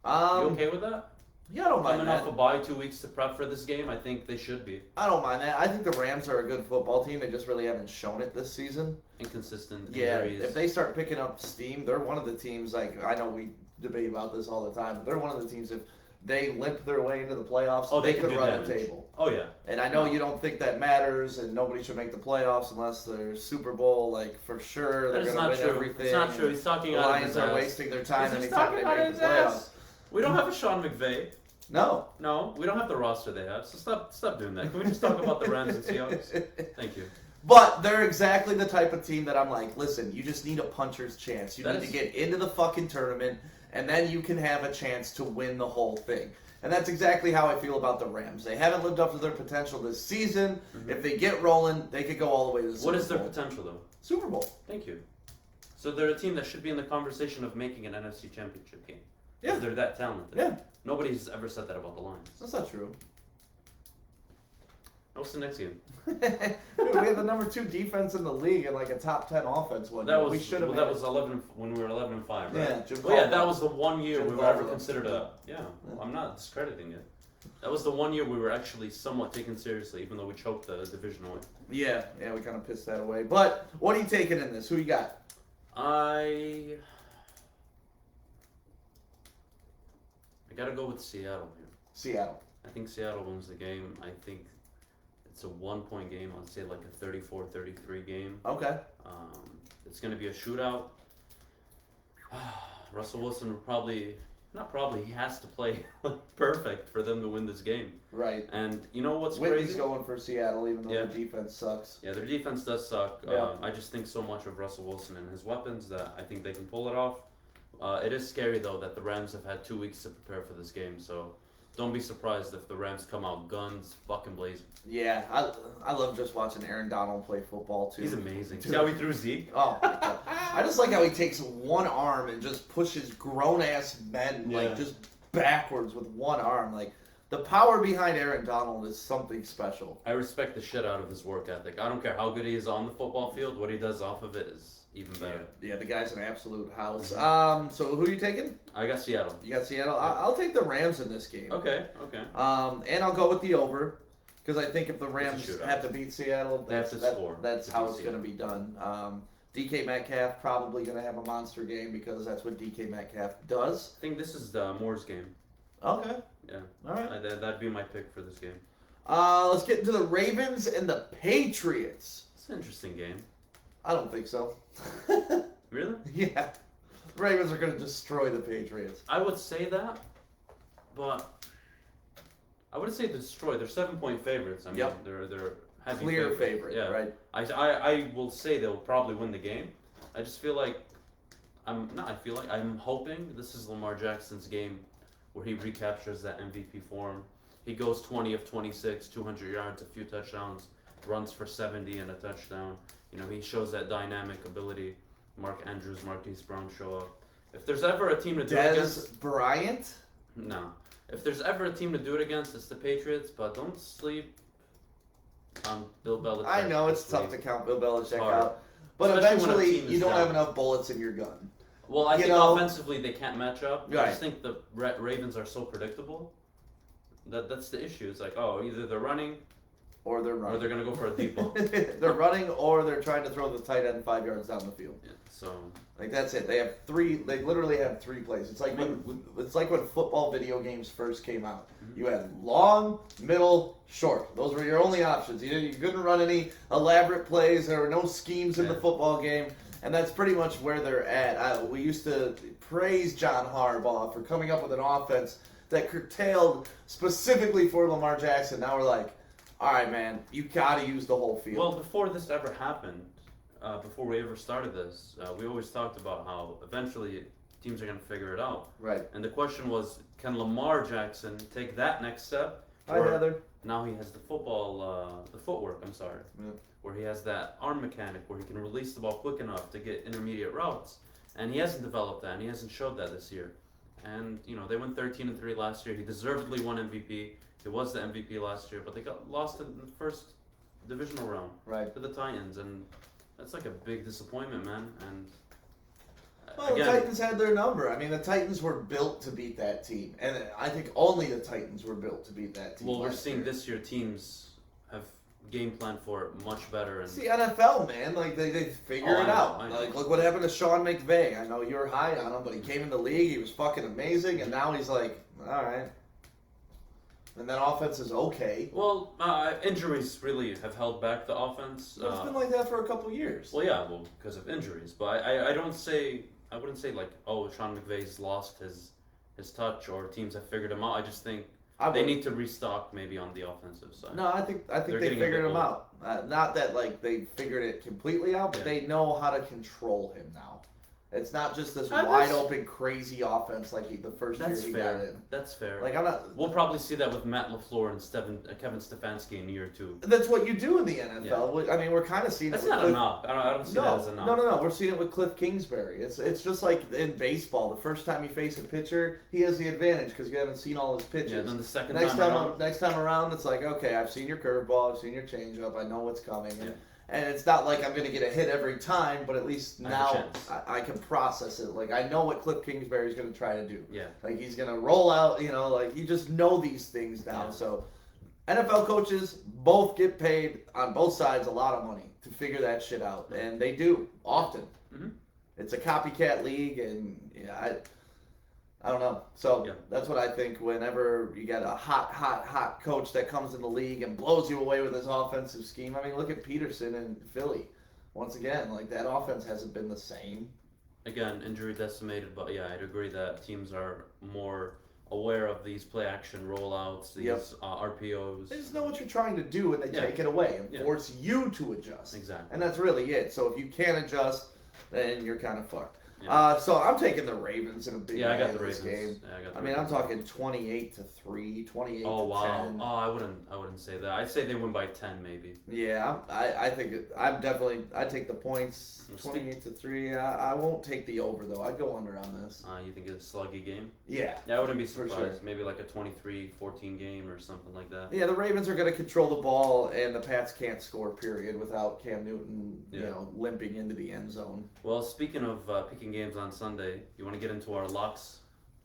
You okay with that? Yeah, I don't mind Coming that. off a bye, 2 weeks to prep for this game, I think they should be. I don't mind that. I think the Rams are a good football team. They just really haven't shown it this season. Inconsistent Yeah, injuries. if they start picking up steam, they're one of the teams, like, I know we debate about this all the time, but they're one of the teams, if they limp their way into the playoffs, They they can could do run damage. the table. Oh, yeah. And I know you don't think that matters, and nobody should make the playoffs unless they're Super Bowl, like, for sure, they're That is going to not win true. everything. It's not true. He's talking The out of Lions his are ass. wasting their time He's anytime talking they out make of the his playoffs. ass. We don't have a Sean McVay. No. No, we don't have the roster they have. So stop doing that. Can we just talk about the Rams and Seahawks? Thank you. But they're exactly the type of team that I'm like, listen, you just need a puncher's chance. You That need is- to get into the fucking tournament, and then you can have a chance to win the whole thing. And that's exactly how I feel about the Rams. They haven't lived up to their potential this season. Mhm. If they get rolling, they could go all the way to the Super What Bowl. is their potential, though? Super Bowl. Thank you. So they're a team that should be in the conversation of making an NFC Championship game. Yeah. They're that talented. Yeah. Nobody's ever said that about the Lions. That's not true. What's the next game? Dude, we had the number 2 defense in the league and like a top 10 offense one. That year. was we should have. that was 11 when we were 11-5, right? Yeah, Jim Well, yeah, Caldwell. that was the one year Jim we were ever Caldwell. considered a. Yeah, I'm not discrediting it. That was the one year we were actually somewhat taken seriously, even though we choked the division away. Yeah, we kind of pissed that away. But what are you taking in this? Who you got? I gotta go with Seattle here. Seattle. I think Seattle wins the game. I think it's a 1-point game. I'd say like a 34-33 game. Okay. It's going to be a shootout. Russell Wilson will he has to play perfect for them to win this game. Right. And you know what's Whitney's crazy? going for Seattle, even though Yeah. their defense sucks. Yeah, their defense does suck. Yeah. I just think so much of Russell Wilson and his weapons that I think they can pull it off. It is scary, though, that the Rams have had 2 weeks to prepare for this game, so don't be surprised if the Rams come out guns fucking blazing. Yeah, I love just watching Aaron Donald play football, too. He's amazing. Dude. See how he threw Zeke? Oh, my God. I just like how he takes one arm and just pushes grown-ass men, Yeah. like, just backwards with one arm. Like, the power behind Aaron Donald is something special. I respect the shit out of his work ethic. I don't care how good he is on the football field. What he does off of it is even better. Yeah, the guy's an absolute house. Mm-hmm. So who are you taking? I got Seattle. You got Seattle? I'll take the Rams in this game. Okay. And I'll go with the over, because I think if the Rams shootout. have to beat Seattle, They have to score that's to how beat it's going to be done. DK Metcalf probably going to have a monster game because that's what DK Metcalf does. I think this is the Moore's game. Okay. Yeah. All right. That'd be my pick for this game. Let's get into the Ravens and the Patriots. It's an interesting game. I don't think so. Really? Yeah. The Ravens are going to destroy the Patriots. I would say that, but I wouldn't say destroy. They're 7-point favorites. I mean, Yep. they're heavy clear favorites. favorite, Yeah. right? I will say they'll probably win the game. I just feel like I'm hoping this is Lamar Jackson's game where he recaptures that MVP form. He goes 20 of 26, 200 yards, a few touchdowns, runs for 70 and a touchdown. You know, he shows that dynamic ability. Mark Andrews, Marquise Brown show up. If there's ever a team to do it Des against, Bryant? no. If there's ever a team to do it against, it's the Patriots. But don't sleep on Bill Belichick. I know it's this tough week. to count Bill Belichick hard. out, but Especially when a eventually team you is don't down. have enough bullets in your gun. Well, I You think know- offensively they can't match up. I Right. just think the Ravens are so predictable. That's the issue. It's like, oh, either they're running Or they're or running. they're gonna go for a deep ball. They're running, or they're trying to throw the tight end 5 yards down the field. Yeah, so Like that's it. They have three. They literally have 3 plays. It's like when football video games first came out. Mhm. You had long, middle, short. Those were your only options. You couldn't run any elaborate plays. There were no schemes in the Yeah. football game, and that's pretty much where they're at. We used to praise John Harbaugh for coming up with an offense that curtailed specifically for Lamar Jackson. Now we're like, all right, man, you got to use the whole field. well, before this ever happened, before we ever started this, we always talked about how eventually teams are gonna figure it out. right. And the question was, can Lamar Jackson take that next step? Hi, Or Heather. now he has the footwork. I'm sorry, Yeah. where he has that arm mechanic where he can release the ball quick enough to get intermediate routes, and he hasn't developed that, and he hasn't showed that this year. And you know they went 13-3 last year. He deservedly won MVP. He was the MVP last year, but they got lost in the first divisional round Right. to the Titans, and that's like a big disappointment, man. And Well, again, the Titans had their number. I mean, the Titans were built to beat that team, and I think only the Titans were built to beat that team. well, we're last seeing year. this year teams have game planned for it much better, and It's the NFL, man. Like they figure Oh, it I know, out. I know. Like look what happened to Sean McVay. I know you're high on him, but he came in the league. He was fucking amazing, and now he's like, all right. And that offense is okay. well, injuries really have held back the offense. It's been like that for a couple years. Well, yeah, well, because of injuries. But I wouldn't say like, oh, Sean McVay's lost his touch or teams have figured him out. I just think they need to restock maybe on the offensive side. No, I think They're they getting a figured bit him old. out. Not that like they figured it completely out, but Yeah. they know how to control him now. It's not just this That's- wide open crazy offense like the first year That's he got fair. in. That's fair. Like I'm not. We'll probably see that with Matt LaFleur and Kevin Stefanski in year 2. That's what you do in the NFL. I mean, we're kind of seeing That's it. With not Cliff, enough. I don't see that as enough. no. We're seeing it with Cliff Kingsbury. It's just like in baseball. The first time you face a pitcher, he has the advantage because you haven't seen all his pitches. Yeah, then the second Next time around, next time around, it's like, okay, I've seen your curveball, I've seen your changeup, I know what's coming, Yeah. and it's not like I'm going to get a hit every time, but at least I have a now chance. I can process it. Like I know what Cliff Kingsbury is going to try to do. yeah. Like he's going to roll out, like you just know these things now. Yeah. So NFL coaches both get paid on both sides a lot of money to figure that shit out, and they do often. Mhm. It's a copycat league, and I don't know. So Yeah. that's what I think. Whenever you get a hot coach that comes in the league and blows you away with his offensive scheme, I mean, look at Peterson in Philly. Once again, like that offense hasn't been the same. Again, injury decimated, but yeah, I'd agree that teams are more aware of these play action rollouts, these Yep. RPOs. They just know what you're trying to do, and they Yeah. take it away and Yeah. force you to adjust. Exactly. And that's really it. So if you can't adjust, then you're kind of fucked. Yeah. So I'm taking the Ravens in a big Yeah, I got way the in this Ravens. game. Yeah, I got the I mean, I'm Ravens. talking 28-3, 28 Oh to wow! 10. Oh, I wouldn't say that. I'd say they win by 10 maybe. Yeah, I think I take the points, We'll 28-3. I won't take the over though. I'd go under on this. You think it's a sluggy game? Yeah. Yeah, I wouldn't be For surprised. sure. Maybe like a 23-14 game or something like that. Yeah, the Ravens are going to control the ball, and the Pats can't score. Period. Without Cam Newton, Yeah. limping into the end zone. Well, speaking of picking games on Sunday, you want to get into our locks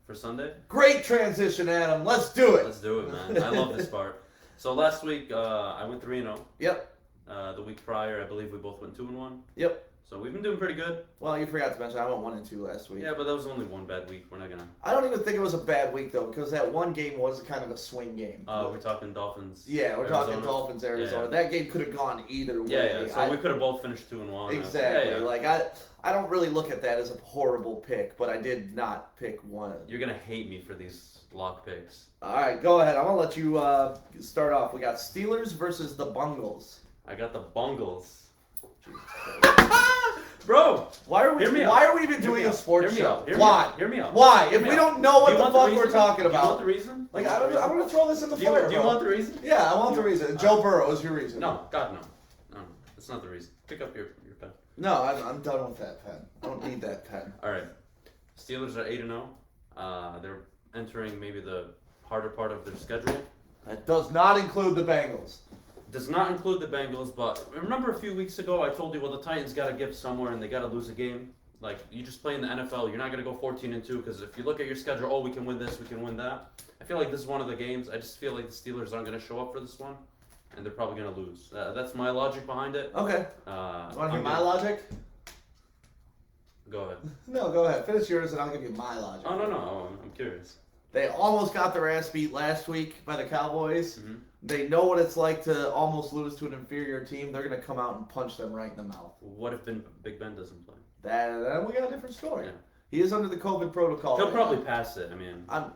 for Sunday? Great transition, Adam. Let's do it. Let's do it, man. I love this part. So last week I went 3-0. Yep. The week prior, I believe we both went 2-1. Yep. So we've been doing pretty good. Well, you forgot to mention I went 1-2 last week. Yeah, but that was only one bad week. We're not gonna. I don't even think it was a bad week though, because that one game was kind of a swing game. We're talking Dolphins. Yeah, we're talking Arizona. Dolphins, Arizona. Yeah. That game could have gone either way. Yeah, yeah. So I- we could have both finished 2-1. exactly. Yeah, yeah. Like I don't really look at that as a horrible pick, but I did not pick one. You're gonna hate me for these lock picks. All right, go ahead. I'm gonna let you start off. We got Steelers versus the Bungles. I got the Bungles. Bro, Why are we even doing a sports show? Why? Hear me out. Why? If we don't know what Do the you want fuck the we're reason? talking Do you want about. the reason? Like, I'm going to throw this in the fire, Do you bro. want the reason? Yeah, I want the reason. Joe Burrow is your reason. No, God, no. No, that's not the reason. Pick up your pen. No, I'm done with that pen. I don't need that pen. All right. Steelers are 8-0. They're entering maybe the harder part of their schedule. That does not include the Bengals. Does not include the Bengals, but remember a few weeks ago I told you, well, the Titans got to give somewhere and they got to lose a game. Like, you just play in the NFL, you're not going to go 14-2 because if you look at your schedule, oh, we can win this, we can win that. I feel like this is one of the games. I just feel like the Steelers aren't going to show up for this one, and they're probably going to lose. That's my logic behind it. Okay. You want to hear my logic? Go ahead. No, go ahead. Finish yours and I'll give you my logic. Oh, no. I'm curious. They almost got their ass beat last week by the Cowboys. Mm-hmm. They know what it's like to almost lose to an inferior team. They're going to come out and punch them right in the mouth. What if Big Ben doesn't play? Then we got a different story. Yeah. He is under the COVID protocol. He'll probably pass it. I mean, I'm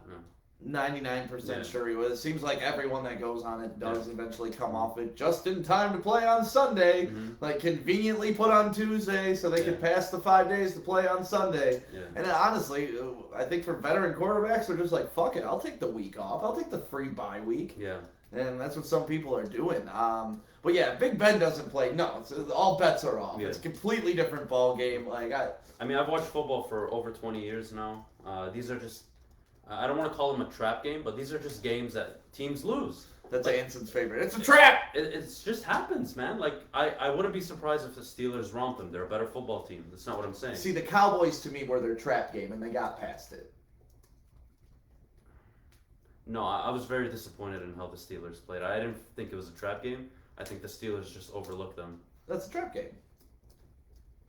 99% sure he will. It seems like everyone that goes on it does eventually come off it just in time to play on Sunday. Mm-hmm. Like, conveniently put on Tuesday so they could pass the 5 days to play on Sunday. Yeah. And honestly, I think for veteran quarterbacks, they're just like, fuck it, I'll take the week off. I'll take the free bye week. Yeah. And that's what some people are doing. But yeah, Big Ben doesn't play. No, all bets are off. Yeah. It's a completely different ball game. Like I mean, I've watched football for over 20 years now. These are just, I don't want to call them a trap game, but these are just games that teams lose. That's Anson's favorite. It's a trap! It just happens, man. Like, I wouldn't be surprised if the Steelers romp them. They're a better football team. That's not what I'm saying. See, the Cowboys to me were their trap game, and they got past it. No, I was very disappointed in how the Steelers played. I didn't think it was a trap game. I think the Steelers just overlooked them. That's a trap game.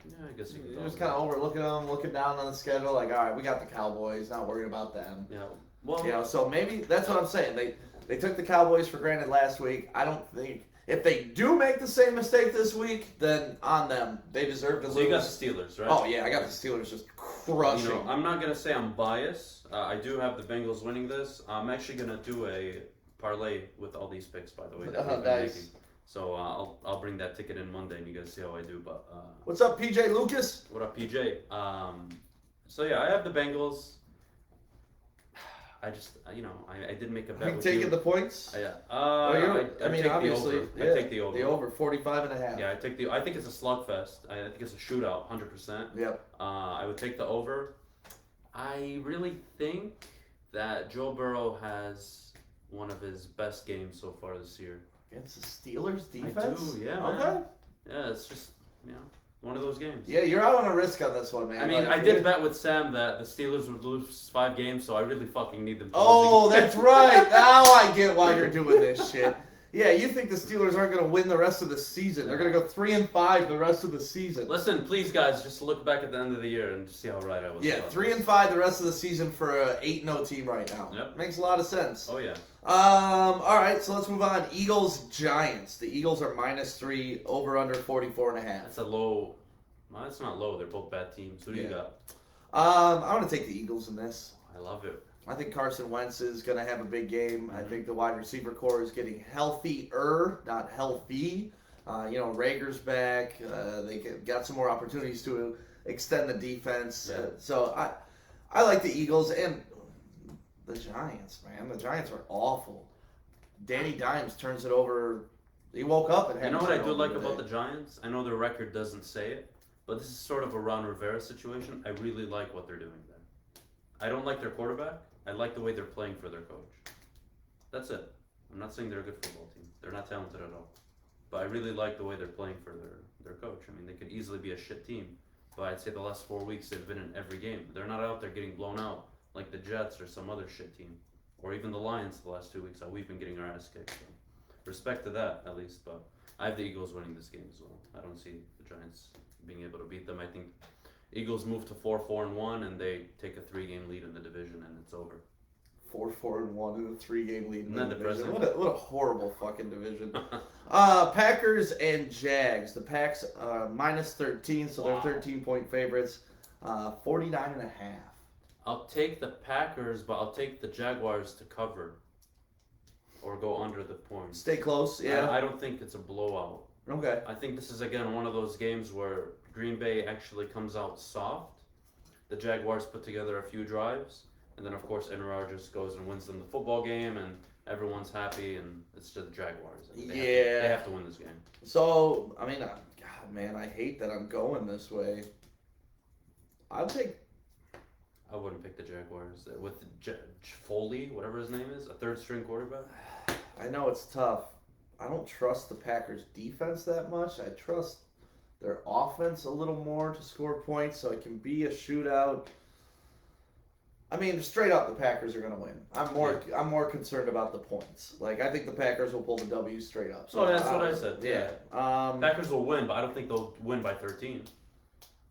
Yeah, I guess you can. You're just kind of overlooking them, looking down on the schedule, like, all right, we got the Cowboys, not worried about them. Yeah. Well, You know, so maybe that's what I'm saying. They took the Cowboys for granted last week. I don't think if they do make the same mistake this week, then on them. They deserve to lose. so you got the Steelers, right? Oh yeah, I got the Steelers just crushing. You know, I'm not gonna say I'm biased. I do have the Bengals winning this. I'm actually gonna do a parlay with all these picks, by the way. That we've been Nice. making. So I'll bring that ticket in Monday, and you guys see how I do. But What's up, PJ Lucas? what up, PJ? So yeah, I have the Bengals. I just, I did make a bet You with taking you. the points? Yeah. I mean, take obviously, the over. yeah, I take the over. The over 45.5. Yeah, I think it's a slugfest. I think it's a shootout, 100%. Yep. I would take the over. I really think that Joe Burrow has one of his best games so far this year. Against the Steelers defense? I do, yeah. Okay. Man. Yeah, it's just, one of those games. Yeah, you're out on a risk on this one, man. I mean, Like, I did bet with Sam that the Steelers would lose 5 games, so I really fucking need them to Oh, lose. that's right. Now I get why you're doing this shit. Yeah, you think the Steelers aren't going to win the rest of the season. They're going to go 3-5 the rest of the season. Listen, please, guys, just look back at the end of the year and see how right I was. Yeah, about 3-5 the rest of the season for a 8-0 team right now. Yep. Makes a lot of sense. Oh, yeah. All right, so let's move on. Eagles Giants. The Eagles are -3, over under 44.5. That's a low. Well, it's not low. They're both bad teams. Who do you got? I want to take the Eagles in this. I love it. I think Carson Wentz is going to have a big game. I think the wide receiver core is getting healthier, not healthy. Rager's back. They got some more opportunities to extend the defense. Yeah. So I like the Eagles and the Giants, man. The Giants are awful. Danny Dimes turns it over. He woke up and had You know to what I turn do over like today. about the Giants? I know their record doesn't say it, but this is sort of a Ron Rivera situation. I really like what they're doing there. I don't like their quarterback. I like the way they're playing for their coach. That's it. I'm not saying they're a good football team. They're not talented at all. But I really like the way they're playing for their coach. I mean, they could easily be a shit team, but I'd say the last 4 weeks they've been in every game. They're not out there getting blown out like the Jets or some other shit team. Or even the Lions the last 2 weeks, how we've been getting our ass kicked. So respect to that, at least. But I have the Eagles winning this game as well. I don't see the Giants being able to beat them. I think Eagles move to 4-4-1, and they take a 3-game lead in the division, and it's over. 4-4-1 in a 3-game lead in Isn't the that division. depressing? What a horrible fucking division. Packers and Jags. The Packs -13, so Wow. they're 13-point favorites. 49.5. I'll take the Packers, but I'll take the Jaguars to cover or go under the points. Stay close, yeah. I don't think it's a blowout. Okay. I think this is again one of those games where Green Bay actually comes out soft. The Jaguars put together a few drives, and then of course Aaron Rodgers goes and wins them the football game, and everyone's happy, and it's just the Jaguars. They have to win this game. So, I mean, God, man, I hate that I'm going this way. I'll take. I wouldn't pick the Jaguars with Foley, whatever his name is, a third-string quarterback. I know it's tough. I don't trust the Packers' defense that much. I trust their offense a little more to score points, so it can be a shootout. I mean, straight up, the Packers are going to win. I'm more concerned about the points. Like, I think the Packers will pull the W straight up. So that's what I said. Yeah. Packers will win, but I don't think they'll win by 13.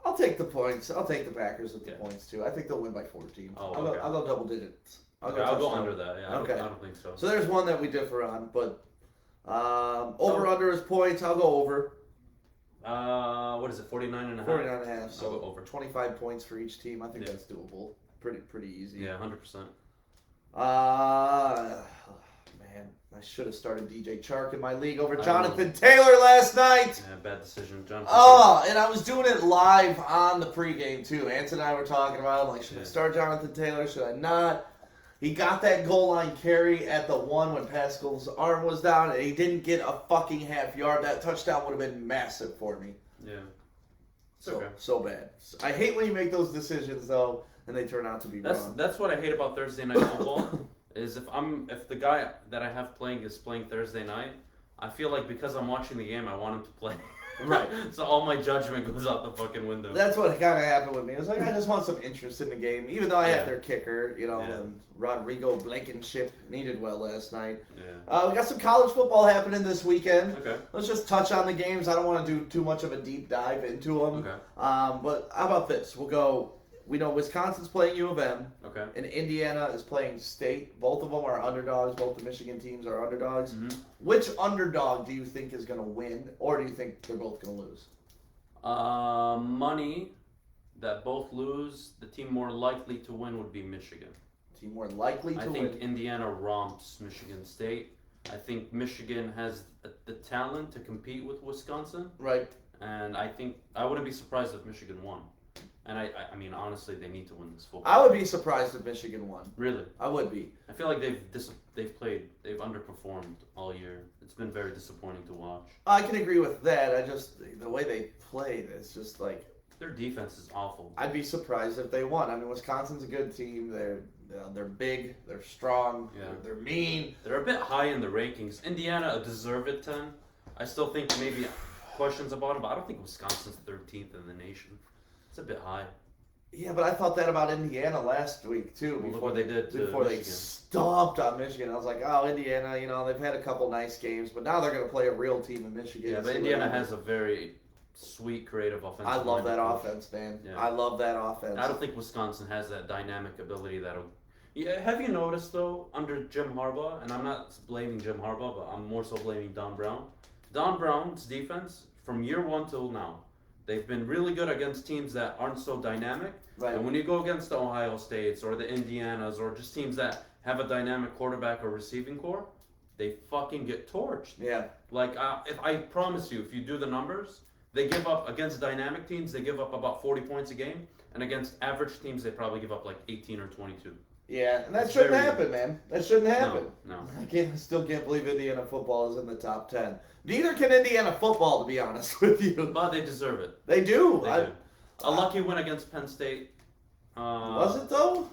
I'll take the points. I'll take the Packers with the points too. I think they'll win by 14. Oh, I'll go double digits. I'll go under that. Yeah. Okay. I don't think so. So there's one that we differ on, but over under his points, I'll go over. What is it? 49.5. 49.5. So I'll go over 25 points for each team. I think that's doable. Pretty easy. Yeah, 100%. Man, I should have started DJ Chark in my league over Jonathan Taylor last night. Yeah, bad decision, Jonathan. Oh, and I was doing it live on the pregame too. Anson and I were talking about it. I'm like, should I start Jonathan Taylor? Should I not? He got that goal line carry at the one when Pascal's arm was down, and he didn't get a fucking half yard. That touchdown would have been massive for me. Yeah. So bad. I hate when you make those decisions though, and they turn out to be wrong. That's what I hate about Thursday night football. Is if the guy that I have playing is playing Thursday night, I feel like because I'm watching the game, I want him to play. Right. So all my judgment goes out the fucking window. That's what kind of happened with me. It was like, I just want some interest in the game, even though I had their kicker, and Rodrigo Blankenship needed well last night. Yeah. We got some college football happening this weekend. Okay. Let's just touch on the games. I don't want to do too much of a deep dive into them. Okay. But how about this? We'll go. We know Wisconsin's playing U of M. Okay. And Indiana is playing State. Both of them are underdogs. Both the Michigan teams are underdogs. Mm-hmm. Which underdog do you think is going to win, or do you think they're both going to lose? Money that both lose. The team more likely to win would be Michigan. Team more likely to win. I think Indiana romps Michigan State. I think Michigan has the talent to compete with Wisconsin. Right. And I think I wouldn't be surprised if Michigan won. And I mean, honestly, they need to win this football. I would be surprised if Michigan won. Really? I would be. I feel like they've underperformed all year. It's been very disappointing to watch. I can agree with that. The way they played, it's just like their defense is awful. I'd be surprised if they won. I mean, Wisconsin's a good team. They're big. They're strong. Yeah. They're mean. They're a bit high in the rankings. Indiana a deserved 10. I still think maybe questions about them, but I don't think Wisconsin's 13th in the nation. It's a bit high. Yeah, but I thought that about Indiana last week too. Before they did to before Michigan. They stomped on Michigan. I was like, oh, Indiana, they've had a couple nice games, but now they're going to play a real team in Michigan. Yeah, but Indiana has a very sweet, creative offense. I love that offense, man. Yeah. I love that offense. I don't think Wisconsin has that dynamic ability that'll. Yeah, have you noticed though under Jim Harbaugh, and I'm not blaming Jim Harbaugh, but I'm more so blaming Don Brown. Don Brown's defense from year one till now. They've been really good against teams that aren't so dynamic. Right. And when you go against the Ohio States or the Indianas or just teams that have a dynamic quarterback or receiving core, they fucking get torched. Yeah. Like, if I promise you, if you do the numbers, they give up against dynamic teams, they give up about 40 points a game. And against average teams, they probably give up like 18 or 22. Yeah, and that shouldn't happen, man. That shouldn't happen. No. I still can't believe Indiana football is in the top 10. Neither can Indiana football, to be honest with you. But they deserve it. They do. They do. A lucky win against Penn State. Was it though?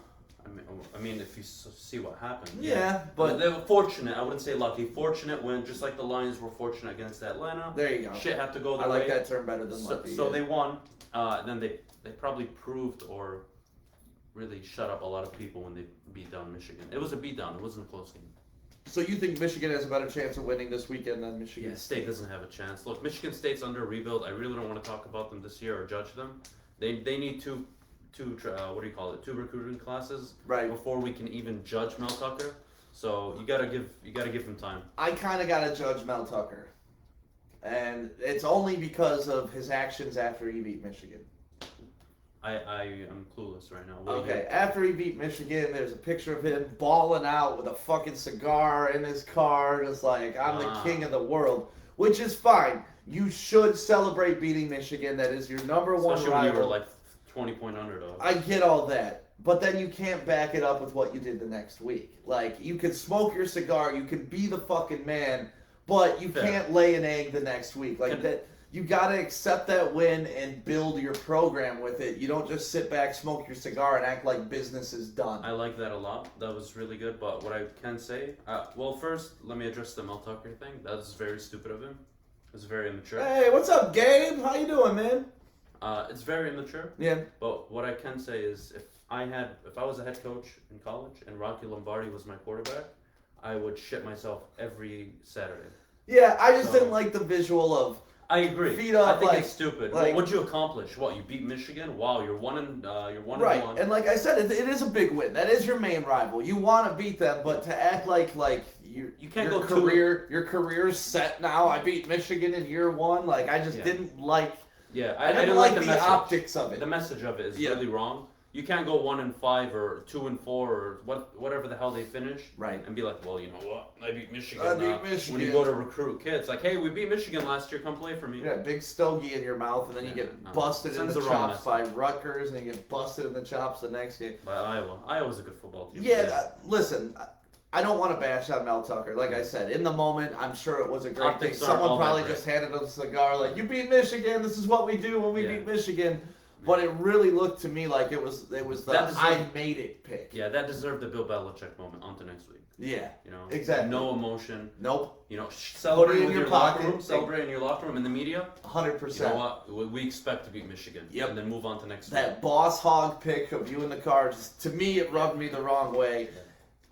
I mean, if you see what happened. Yeah, but they were fortunate. I wouldn't say lucky. Fortunate win, just like the Lions were fortunate against Atlanta. There you go. Shit had to go their way. I like way. that term better than lucky. So they won. Then they probably proved or really shut up a lot of people when they beat down Michigan. It was a beatdown. It wasn't a close game. So you think Michigan has a better chance of winning this weekend than Michigan? Yeah, State doesn't have a chance. Look, Michigan State's under rebuild. I really don't want to talk about them this year or judge them. They need two recruiting classes before we can even judge Mel Tucker. So you gotta give him time. I kind of gotta judge Mel Tucker, and it's only because of his actions after he beat Michigan. I am clueless right now. Okay, after he beat Michigan, there's a picture of him balling out with a fucking cigar in his car, just like, I'm the king of the world, which is fine. You should celebrate beating Michigan. That is your number one Especially when you were rival. like 20-point underdog. I get all that. But then you can't back it up with what you did the next week. Like, you can smoke your cigar, you can be the fucking man, but you Fair. can't lay an egg the next week. Like, Can- that, you gotta accept that win and build your program with it. You don't just sit back, smoke your cigar, and act like business is done. I like that a lot. That was really good. But what I can say, well, first, let me address the Mel Tucker thing. That was very stupid of him. It was very immature. Hey, what's up, Gabe? How you doing, man? It's very immature. Yeah. But what I can say is, if I was a head coach in college and Rocky Lombardi was my quarterback, I would shit myself every Saturday. Yeah, I just So- didn't like the visual of I agree. Feet up, I think like- it's stupid. like- What'd you accomplish? What, you beat Michigan? Wow, you're one and right, one. and like I said, it is a big win. That is your main rival. You want to beat them, but to act like You can't your go too- your career's set now. I beat Michigan in year one. Like I just Yeah. didn't like. Yeah, I didn't like the message. optics of it. The message of it is Yeah. really wrong. You can't go 1-5 or 2-4 or whatever the hell they finish, Right. and be like, well, you know what? I beat Michigan. I beat When Michigan. you go to recruit kids, like, hey, we beat Michigan last year. Come play for me. You got a big stogie in your mouth, and then you Yeah, get no. busted in Sends the the wrong chops by Rutgers, and you get busted in the chops the next game. By Iowa. Iowa's a good football team. Yeah, listen, I don't want to bash on Mel Tucker. Like I said, in the moment, I'm sure it was a great Optics thing. aren't Someone all that probably great. just handed him a cigar, like, you beat Michigan, this is what we do when we Yeah. beat Michigan. But it really looked to me like it was the That I deserved- made it pick. Yeah, that deserved the Bill Belichick moment. On to next week. Yeah, You know, exactly. No emotion. Nope, You know, celebrate in with your your locker pocket. room. Celebrate in your locker room. In the media, 100%. you know what? We expect to beat Michigan. Yep. And then move on to next week. That boss hog pick of you in the car, just, to me, it rubbed me the wrong way.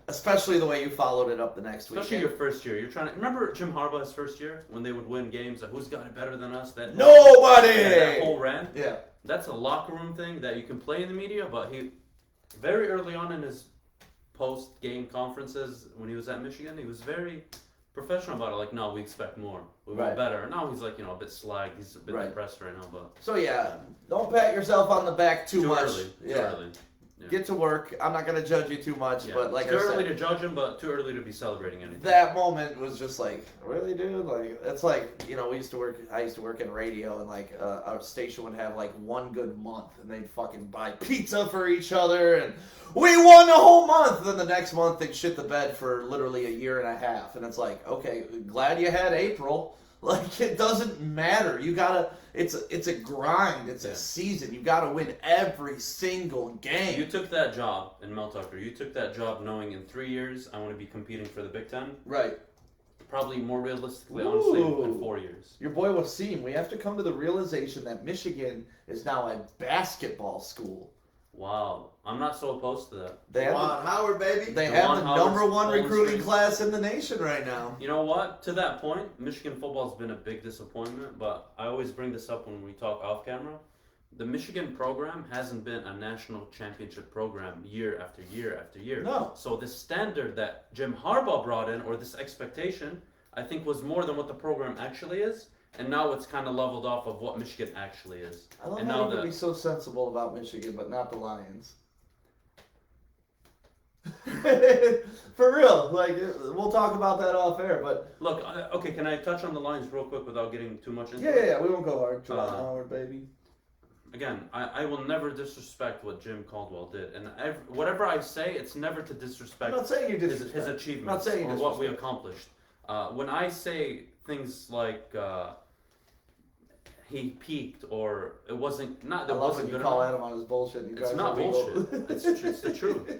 Especially the way you followed it up the next week. Especially your first year. You're trying to remember Jim Harbaugh's first year when they would win games. Like, who's got it better than us? That Nobody! that whole rant. Yeah. That's a locker room thing that you can play in the media. But he, very early on in his post-game conferences when he was at Michigan, he was very professional about it. Like, no, we expect more. We Right. want better. And now he's like, a bit slagged. He's a bit Right. depressed right now. But So yeah, don't pat yourself on the back too much. early. Yeah. Too early. Yeah. Get to work. I'm not gonna judge you too much, Yeah. but like too I early said, to judge him, but too early to be celebrating anything. that moment was just like, really, dude? Like, it's like, I used to work in radio, and like our station would have like one good month, and they'd fucking buy pizza for each other, and we won the whole month. Then the next month they'd shit the bed for literally a year and a half, and it's like, okay, glad you had April. Like, it doesn't matter. You gotta. It's a grind. It's Yeah. a season. You gotta win every single game. You took that job in Mel Tucker. You took that job knowing in 3 years I want to be competing for the Big Ten. Right. Probably more realistically, honestly, Ooh. in 4 years. Your boy Wasim, we have to come to the realization that Michigan is now a basketball school. Wow, I'm not so opposed to that. They have Juwan Howard, baby. they Juwan have the Howard's number one Foles recruiting team. class in the nation right now. You know what? To that point, Michigan football's been a big disappointment, but I always bring this up when we talk off camera. The Michigan program hasn't been a national championship program year after year after year. No. So this standard that Jim Harbaugh brought in, or this expectation, I think was more than what the program actually is. And now it's kind of leveled off of what Michigan actually is. I love And how now you can the- be so sensible about Michigan, but not the Lions. For real, like we'll talk about that off air, but Look, okay, can I touch on the lines real quick without getting too much into yeah, we won't go hard. Juwan Uh, Howard, baby. Again, I will never disrespect what Jim Caldwell did. And whatever I say, it's never to I'm disrespect not saying you his disrespect. achievements Not saying or you what we disrespect. accomplished. When I say things like he peaked or it wasn't, not I that love when wasn't you good call enough. Adam on his bullshit. And he It's drives not me bullshit. It's the truth.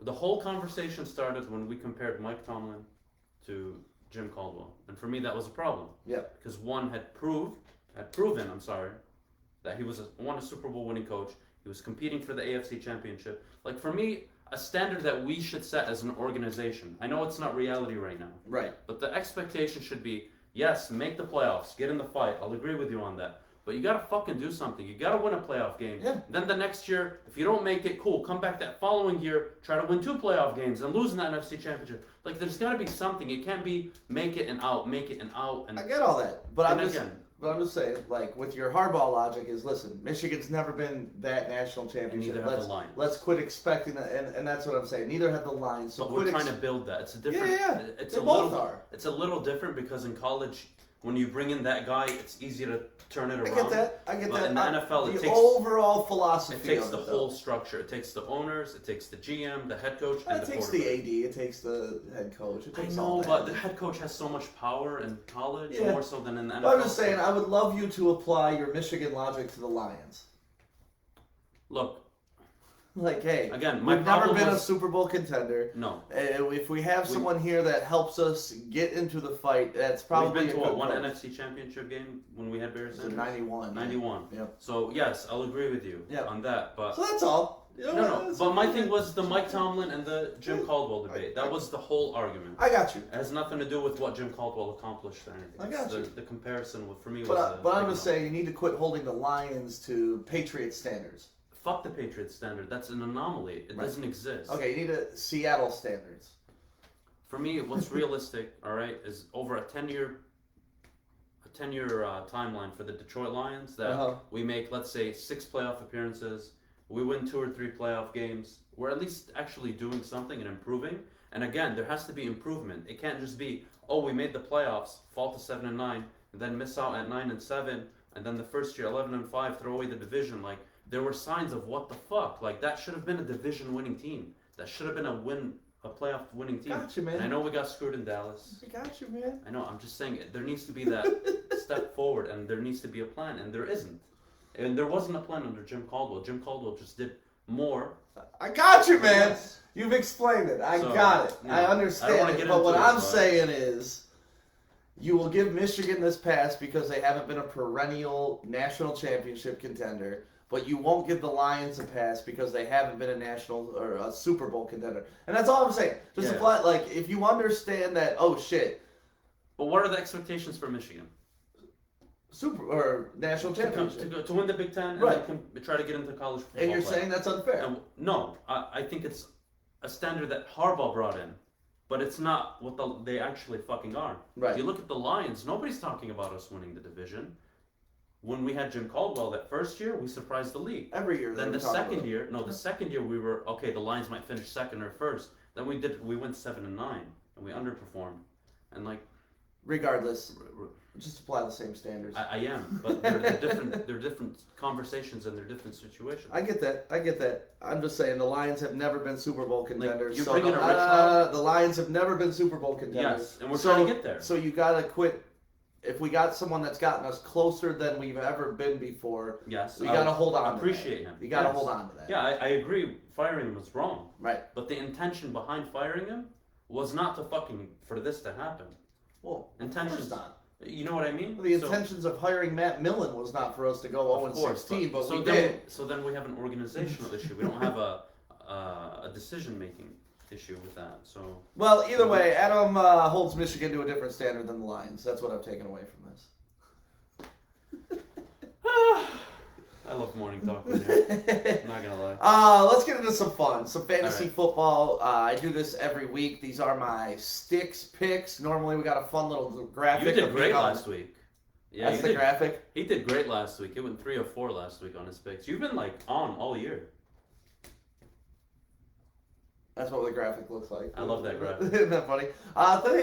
The whole conversation started when we compared Mike Tomlin to Jim Caldwell, and for me that was a problem. Yeah. Because one had proven, that he won a Super Bowl winning coach. He was competing for the AFC Championship. Like for me, a standard that we should set as an organization. I know it's not reality right now, Right. but the expectation should be, yes, make the playoffs, get in the fight. I'll agree with you on that. But you gotta fucking do something. You gotta win a playoff game. Yeah. Then the next year, if you don't make it, cool. Come back that following year, try to win 2 playoff games and lose in the NFC Championship. Like there's gotta be something. It can't be make it and out, make it and out. And I get all that, but I'm and just. again, But I'm just saying, like, with your hardball logic is, listen, Michigan's never been that national and championship. neither have the line. Let's quit expecting that, and that's what I'm saying. Neither have the line. So But quit we're trying to build that. It's a different. Yeah. It's They a both little. are. It's a little different because in college, when you bring in that guy, it's easy to turn it around. I get But that. in the NFL, it the takes overall philosophy. it takes of the it, whole though. structure. It takes the owners, it takes the GM, the head coach, and It the takes quarterback. the AD. It takes the head coach. It I takes know, all but that. the head coach has so much power in college, Yeah. more so than in the NFL. But I'm just saying, I would love you to apply your Michigan logic to the Lions. Look, Like, hey, again, my we've never problem been a was- Super Bowl contender. no. If we have someone here that helps us get into the fight, that's probably We've been to a good one coach. NFC championship game when we had Bears. It's a 91. 91. Yep. So yes, I'll agree with you Yep. on that. But So that's all. You know, no. that's- But my thing was the Mike Tomlin and the Jim Caldwell debate. That was the whole argument. I got you. It has nothing to do with what Jim Caldwell accomplished or anything. I got It's you. The comparison for me was. But I'm big just no. saying, you need to quit holding the Lions to Patriot standards. Fuck the Patriots standard. That's an anomaly. It Right. doesn't exist. Okay, you need a Seattle standards. For me, what's realistic, all right, is over a 10-year timeline for the Detroit Lions that Uh-huh. we make, let's say, 6 playoff appearances, we win 2 or 3 playoff games. We're at least actually doing something and improving. And again, there has to be improvement. It can't just be, oh, we made the playoffs, fall to 7-9, and then miss out at 9-7, and then the first year 11-5, throw away the division. Like, there were signs of what the fuck. Like, that should have been a division-winning team. That should have been a playoff winning team. Got you, man. And I know we got screwed in Dallas. I got you, man. I know. I'm just saying there needs to be that step forward, and there needs to be a plan, and there isn't. And there wasn't a plan under Jim Caldwell. Jim Caldwell just did more. I got you, man. Yes. You've explained it. I So, got it. you I know, I don't understand wanna it. get But what into it, I'm but- saying is, you will give Michigan this pass because they haven't been a perennial national championship contender. But you won't give the Lions a pass because they haven't been a national or a Super Bowl contender. And that's all I'm saying. Just Yeah. apply, like, if you understand that, oh shit, But what are the expectations for Michigan? Super or national championship. To win the Big Ten and Right. then try to get into college football. And you're play. saying that's unfair. And no, I think it's a standard that Harbaugh brought in, but it's not what they actually fucking are. Right. If you look at the Lions, nobody's talking about us winning the division. When we had Jim Caldwell that first year, we surprised the league. Every year. Then they the talk second about it. year, the second year we were okay. The Lions might finish second or first. Then we went 7-9 and we underperformed. And like, Regardless, just apply the same standards. I am, but they're different. They're different conversations and they're different situations. I get that. I'm just saying the Lions have never been Super Bowl contenders. you So bring in a rich the Lions have never been Super Bowl contenders. Yes, and we're So- trying to get there. So you gotta quit. If we got someone that's gotten us closer than we've ever been before, Yes, we I gotta hold on. appreciate to that. him. You gotta Yes. hold on to that. Yeah, I agree. Firing him was wrong, Right. but the intention behind firing him was not to for this to happen. Well, Intentions. of course not. You know what I mean? The So- intentions of hiring Matt Millen was not for us to go 0-16, but so we then, did. So then we have an organizational issue. We don't have a decision-making issue with that. So Well, either way, Adam holds Michigan to a different standard than the Lions. That's what I've taken away from this. I love morning talk with you. I'm not gonna lie. Let's get into some fun, some fantasy All right. football. I do this every week. These are my sticks picks. Normally, we got a fun little graphic. You did of great me on- last week. Yeah, That's you the did. graphic. He did great last week. He went 3 or 4 last week on his picks. You've been like on all year. That's what the graphic looks like. I love that graphic. Isn't that funny?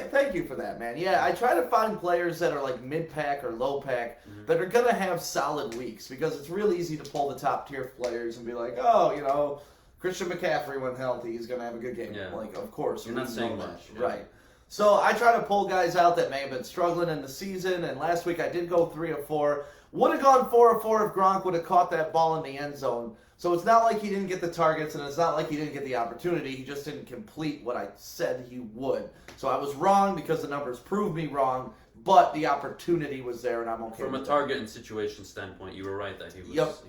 Thank you for that, man. Yeah, I try to find players that are like mid-pack or low-pack Mhm. that are going to have solid weeks because it's real easy to pull the top-tier players and be like, oh, Christian McCaffrey when healthy, he's going to have a good game. Yeah. Like, of course. You're we not know saying that. much, yeah. Right. So I try to pull guys out that may have been struggling in the season, and last week I did go 3 of 4. Would have gone 4 of 4 if Gronk would have caught that ball in the end zone. So it's not like he didn't get the targets, and it's not like he didn't get the opportunity. He just didn't complete what I said he would. So I was wrong because the numbers proved me wrong, but the opportunity was there, and I'm okay From with a that. target and situation standpoint, you were right that he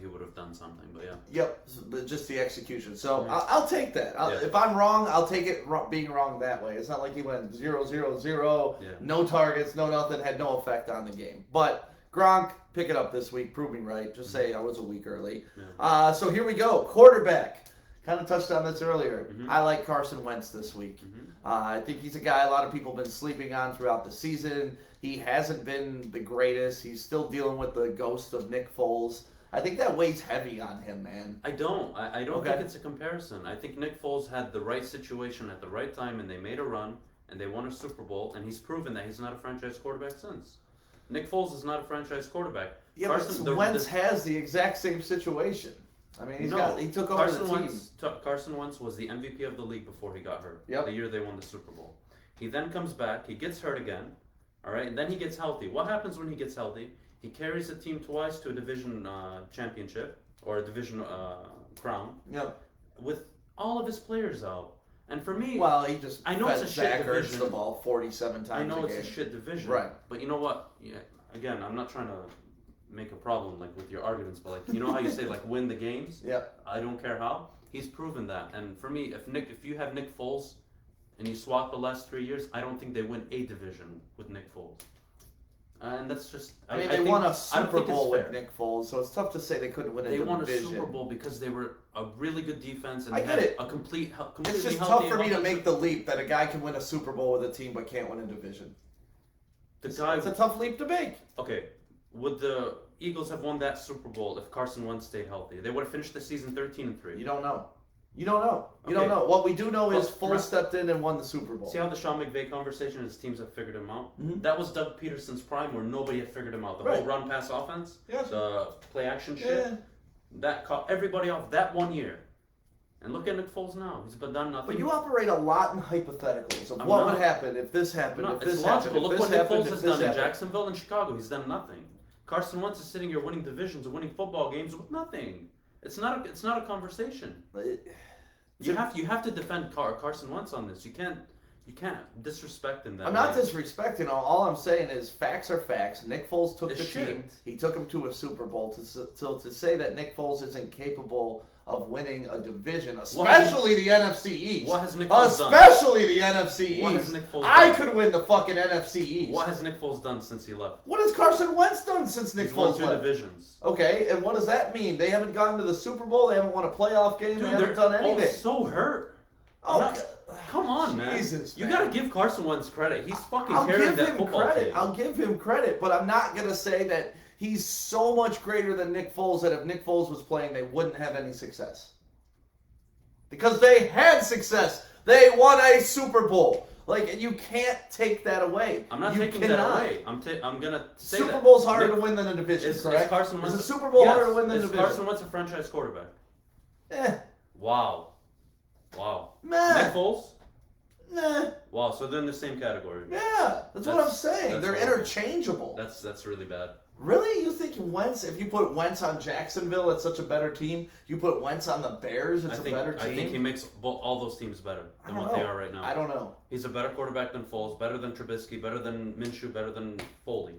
would have done something. But yeah. Yep, just the execution. So Mhm. I'll take that. Yeah. If I'm wrong, I'll take it being wrong that way. It's not like he went 0-0-0, Yeah. no targets, no nothing, had no effect on the game. But Gronk, pick it up this week, prove me right. Just say I was a week early. Yeah. So here we go. Quarterback. Kind of touched on this earlier. Mhm. I like Carson Wentz this week. Mhm. I think he's a guy a lot of people have been sleeping on throughout the season. He hasn't been the greatest. He's still dealing with the ghost of Nick Foles. I think that weighs heavy on him, man. I don't. I don't Okay. think it's a comparison. I think Nick Foles had the right situation at the right time, and they made a run, and they won a Super Bowl, and he's proven that he's not a franchise quarterback since. Nick Foles is not a franchise quarterback. Yeah, Carson, but Wentz has the exact same situation. I mean, he took over the team. Carson Wentz was the MVP of the league before he got hurt. Yep. The year they won the Super Bowl. He then comes back. He gets hurt again. All right, and then he gets healthy. What happens when he gets healthy? He carries the team twice to a division championship or a division crown. Yep. With all of his players out. And for me, well, he just I know it's a shit division. The ball 47 times. I know it's a shit division. Right. But you know what? Yeah, again, I'm not trying to make a problem like with your arguments, but like you know how you say like win the games? Yeah. I don't care how. He's proven that. And for me, if you have Nick Foles and you swap the last 3 years, I don't think they win a division with Nick Foles. And that's just. I mean, they won a Super Bowl with Nick Foles, so it's tough to say they couldn't win a division. They won a Super Bowl because they were a really good defense and I they get had it. a completely It's just tough for me to make the leap that a guy can win a Super Bowl with a team but can't win a division. It's a tough leap to make. Okay, would the Eagles have won that Super Bowl if Carson Wentz stayed healthy? They would have finished the season 13-3. You don't know. You don't know. You Okay. don't know. What we do know is Foles stepped in and won the Super Bowl. See how the Sean McVay conversation and his teams have figured him out? Mm-hmm. That was Doug Peterson's prime where nobody had figured him out. The Right. whole run pass offense, Yes. the play action shit, that caught everybody off that 1 year. And look at Nick Foles now. He's been done nothing. But you operate a lot in hypotheticals of I'm what not. would happen if this happened, if It's this logical. happened, if Look this what Nick happened, Foles if has this done in happened. Jacksonville and Chicago. He's done nothing. Carson Wentz is sitting here winning divisions and winning football games with nothing. It's not a conversation. You have to defend Carson Wentz on this. You can't disrespect him that I'm not way. disrespecting. All I'm saying is facts are facts. Nick Foles took It's the shit. team. He took him to a Super Bowl. To say that Nick Foles isn't capable of winning a division, especially the NFC East. What has Nick Foles done? Especially the NFC What East. has Nick Foles I done? could win the fucking NFC East. What has Nick Foles done since he left? What has Carson Wentz done since Nick He's won Foles 2 left? divisions. Okay, and what does that mean? They haven't gone to the Super Bowl. They haven't won a playoff game. Dude, they haven't done they're all anything. so hurt. Oh, Come on, man. Jesus, You man. gotta give Carson Wentz credit. He's fucking I'll carrying give that him football credit. team. I'll give him credit, but I'm not gonna say that he's so much greater than Nick Foles that if Nick Foles was playing, they wouldn't have any success. Because they had success. They won a Super Bowl. Like, you can't take that away. I'm not You taking cannot. that away. I'm gonna say Super that. Bowl's harder Nick- to win than a division, Is correct? Carson Wentz Is a Super Bowl harder to win than a Is division? Carson Wentz a franchise quarterback? Eh, Wow. meh, Nick Foles? nah, Wow, so they're in the same category. yeah. That's what I'm saying. that's They're horrible. interchangeable. That's really bad. Really? You think Wentz, if you put Wentz on Jacksonville, it's such a better team? You put Wentz on the Bears, it's a better team? I think he makes all those teams better than what they are right now. I don't know. He's a better quarterback than Foles, better than Trubisky, better than Minshew, better than Foley.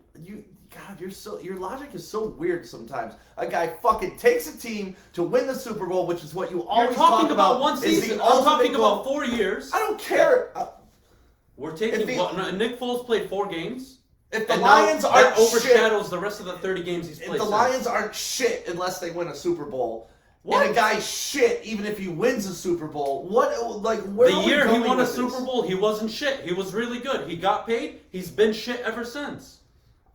God, your logic is so weird sometimes. A guy fucking takes a team to win the Super Bowl, which is what you always You're talking talk about one is the season. I'm ultimate talking goal. about 4 years. I don't care. We're taking Nick Foles played 4 games. If the And Lions now aren't that overshadows the rest of the 30 games he's shit, played. if the since. Lions aren't shit unless they win a Super Bowl, What? and a guy's shit even if he wins a Super Bowl, where The are we year he going won a with this? Super Bowl, he wasn't shit. He was really good. He got paid. He's been shit ever since.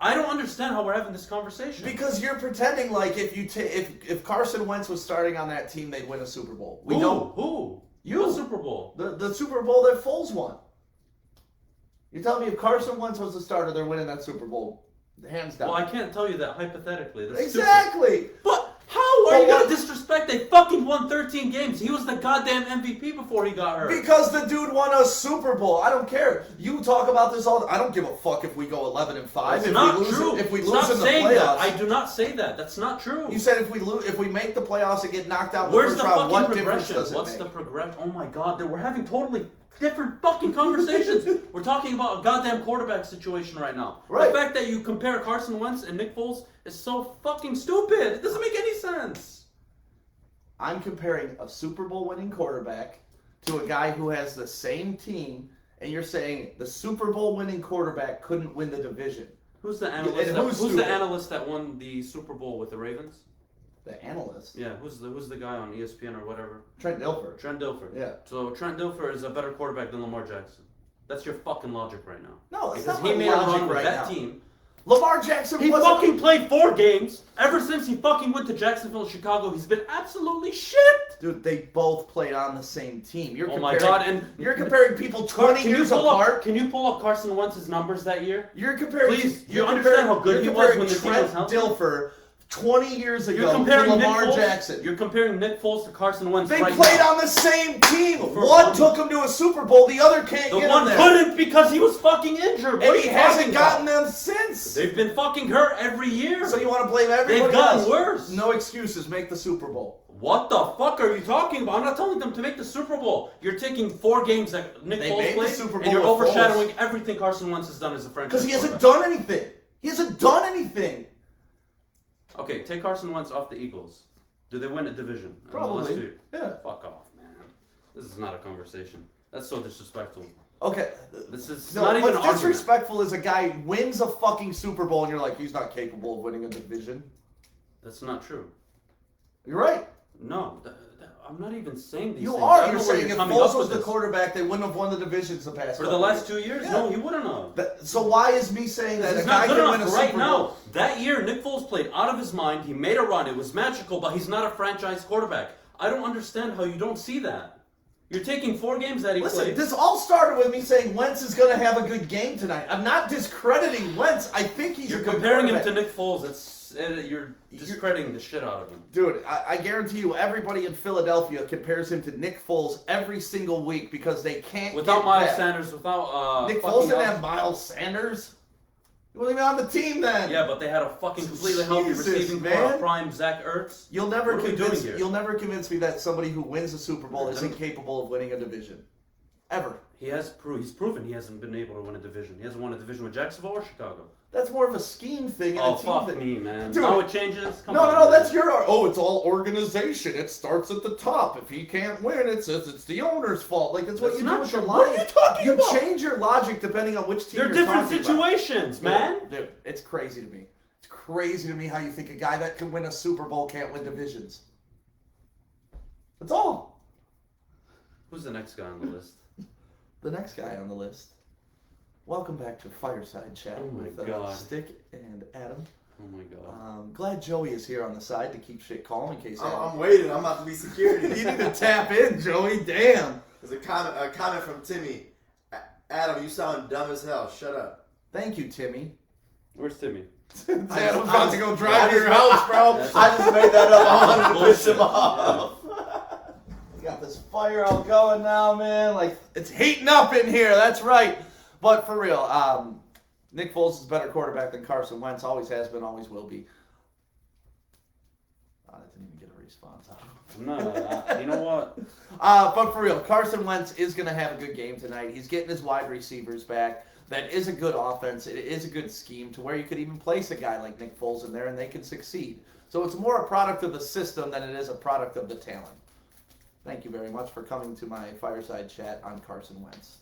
I don't understand how we're having this conversation. Because you're pretending like if Carson Wentz was starting on that team, they'd win a Super Bowl. We Who? know Who? You. What Super Bowl? the Super Bowl that Foles won. You're telling me if Carson Wentz was the starter, they're winning that Super Bowl, hands down. Well, I can't tell you that hypothetically. That's Exactly. stupid. But how are But you going what- to disrespect? They fucking won 13 games. He was the goddamn MVP before he got hurt. Because the dude won a Super Bowl. I don't care. You talk about this all. I don't give a fuck if we go 11-5. That's If not we lose, true. if we Stop lose in the saying playoffs. that. I do not say that. That's not true. You said if we make the playoffs and get knocked out in the Where's first the round, fucking what difference progression? does it What's make? the progression? Oh my god, we're having totally different fucking conversations. We're talking about a goddamn quarterback situation right now. Right. The fact that you compare Carson Wentz and Nick Foles is so fucking stupid. It doesn't make any sense. I'm comparing a Super Bowl winning quarterback to a guy who has the same team, and you're saying the Super Bowl winning quarterback couldn't win the division. Who's the analyst? And Who's who's the stupid? analyst that won the Super Bowl with the Ravens? The analyst. Yeah, who's the guy on ESPN or whatever? Trent Dilfer. Trent Dilfer. Yeah. So Trent Dilfer is a better quarterback than Lamar Jackson. That's your fucking logic right now. No, it's Because not he my made a logic run with right that now. team Lamar Jackson He wasn't... fucking played 4 games. Ever since he fucking went to Jacksonville and Chicago, he's been absolutely shit. Dude, they both played on the same team. You're Oh my God, and you're comparing people 20 years apart. Can you pull up Carson Wentz's numbers that year? You're comparing... Please, you're you understand how good he was when the team was Trent healthy? Dilfer 20 years ago You're comparing to Lamar Nick Foles, Jackson. You're comparing Nick Foles to Carson Wentz. They right played now. on the same team. For One one. took him to a Super Bowl. The other can't The get one him there. couldn't because he was fucking injured. What And are he you hasn't talking gotten about? them since. They've been fucking hurt every year. So you want to blame everybody They've gotten else? worse. No excuses. Make the Super Bowl. What the fuck are you talking about? I'm not telling them to make the Super Bowl. You're taking 4 games that Nick They Foles made the played, Super and Bowl you're with overshadowing everything Carson Wentz has done as a franchise Because he hasn't quarterback. done anything. He hasn't done anything. Okay, take Carson Wentz off the Eagles. Do they win a division? Probably. Yeah. Fuck off, man. This is not a conversation. That's so disrespectful. Okay. This is No, not even an what's argument. disrespectful is a guy wins a fucking Super Bowl and you're like, he's not capable of winning a division. That's not true. You're right. No, I'm not even saying these You things. are. I don't You're know where saying if coming Foles up was with the this. quarterback, they wouldn't have won the divisions the past For the couple last years. 2 years? Yeah. No, he wouldn't have. So why is me saying that It's a not guy good can win a enough right Super now. Bowl? That year, Nick Foles played out of his mind. He made a run. It was magical, but he's not a franchise quarterback. I don't understand how you don't see that. You're taking 4 games that he Listen, played. this all started with me saying Wentz is going to have a good game tonight. I'm not discrediting Wentz. I think he's You're a good comparing him quarterback. to Nick Foles. You're discrediting the shit out of him. Dude, I guarantee you everybody in Philadelphia compares him to Nick Foles every single week because they can't Without get Miles back. Sanders, without Nick fucking Foles didn't else- have Miles Sanders. He wasn't even on the team then. Yeah, but they had a fucking completely healthy Jesus, receiving core, man. a prime Zach Ertz. You'll never What are we doing convince here? you'll never convince me that somebody who wins a Super Bowl isn't capable of winning a division. Ever. He's proven he hasn't been able to win a division. He hasn't won a division with Jacksonville or Chicago. That's more of a scheme thing and Oh, a team fuck thing. me, man. Dude. Now it changes? Come No, on, no, man. that's your. Oh, it's all organization. It starts at the top. If he can't win, it's the owner's fault. Like that's what That's you do not with your true. logic. What are you talking You about? change your logic depending on which team They're you're different talking about. situations, man. Dude, it's crazy to me. It's crazy to me how you think a guy that can win a Super Bowl can't win divisions. That's all. Who's the next guy on the list? The next guy on the list. Welcome back to Fireside Chat Oh my with God. Stick and Adam. Oh my god. Glad Joey is here on the side to keep shit calm in case. I'm waiting. I'm about to be security. You need to tap in, Joey. Damn. There's a comment from Timmy. Adam, you sound dumb as hell. Shut up. Thank you, Timmy. Where's Timmy? Adam's about to go drive to your house, bro. I just made that up. I wanted to piss him off. We got this fire all going now, man. Like it's heating up in here. That's right. But for real, Nick Foles is a better quarterback than Carson Wentz. Always has been. Always will be. I didn't even get a response out of him. No, you know what? But for real, Carson Wentz is going to have a good game tonight. He's getting his wide receivers back. That is a good offense. It is a good scheme to where you could even place a guy like Nick Foles in there and they can succeed. So it's more a product of the system than it is a product of the talent. Thank you very much for coming to my fireside chat on Carson Wentz.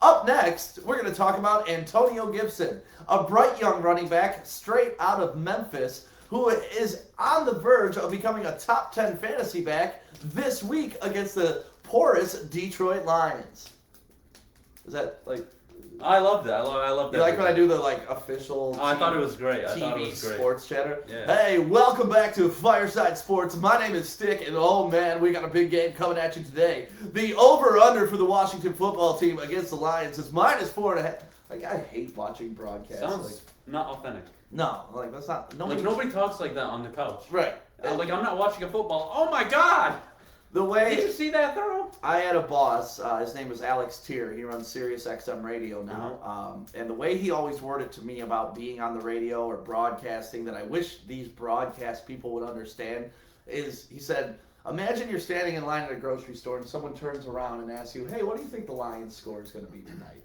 Up next, we're going to talk about Antonio Gibson, a bright young running back straight out of Memphis who is on the verge of becoming a top 10 fantasy back this week against the porous Detroit Lions. Is that like... I love that. I love that. You like when I do the like official Oh, I thought it was great. I thought it TV was great. sports chatter? Yeah. Hey, welcome back to Fireside Sports. My name is Stick, and oh man, we got a big game coming at you today. The over-under for the Washington football team against the Lions is -4.5. Like, I hate watching broadcasts. Sounds Like, not authentic. no, like that's not. Like nobody talks like that on the couch. Right. Like I'm not watching a football. Oh my god! The Did way you see that throw? I had a boss, his name was Alex Tier. He runs Sirius XM Radio now. And the way he always worded to me about being on the radio or broadcasting that I wish these broadcast people would understand is he said, imagine you're standing in line at a grocery store and someone turns around and asks you, hey, what do you think the Lions score is going to be tonight?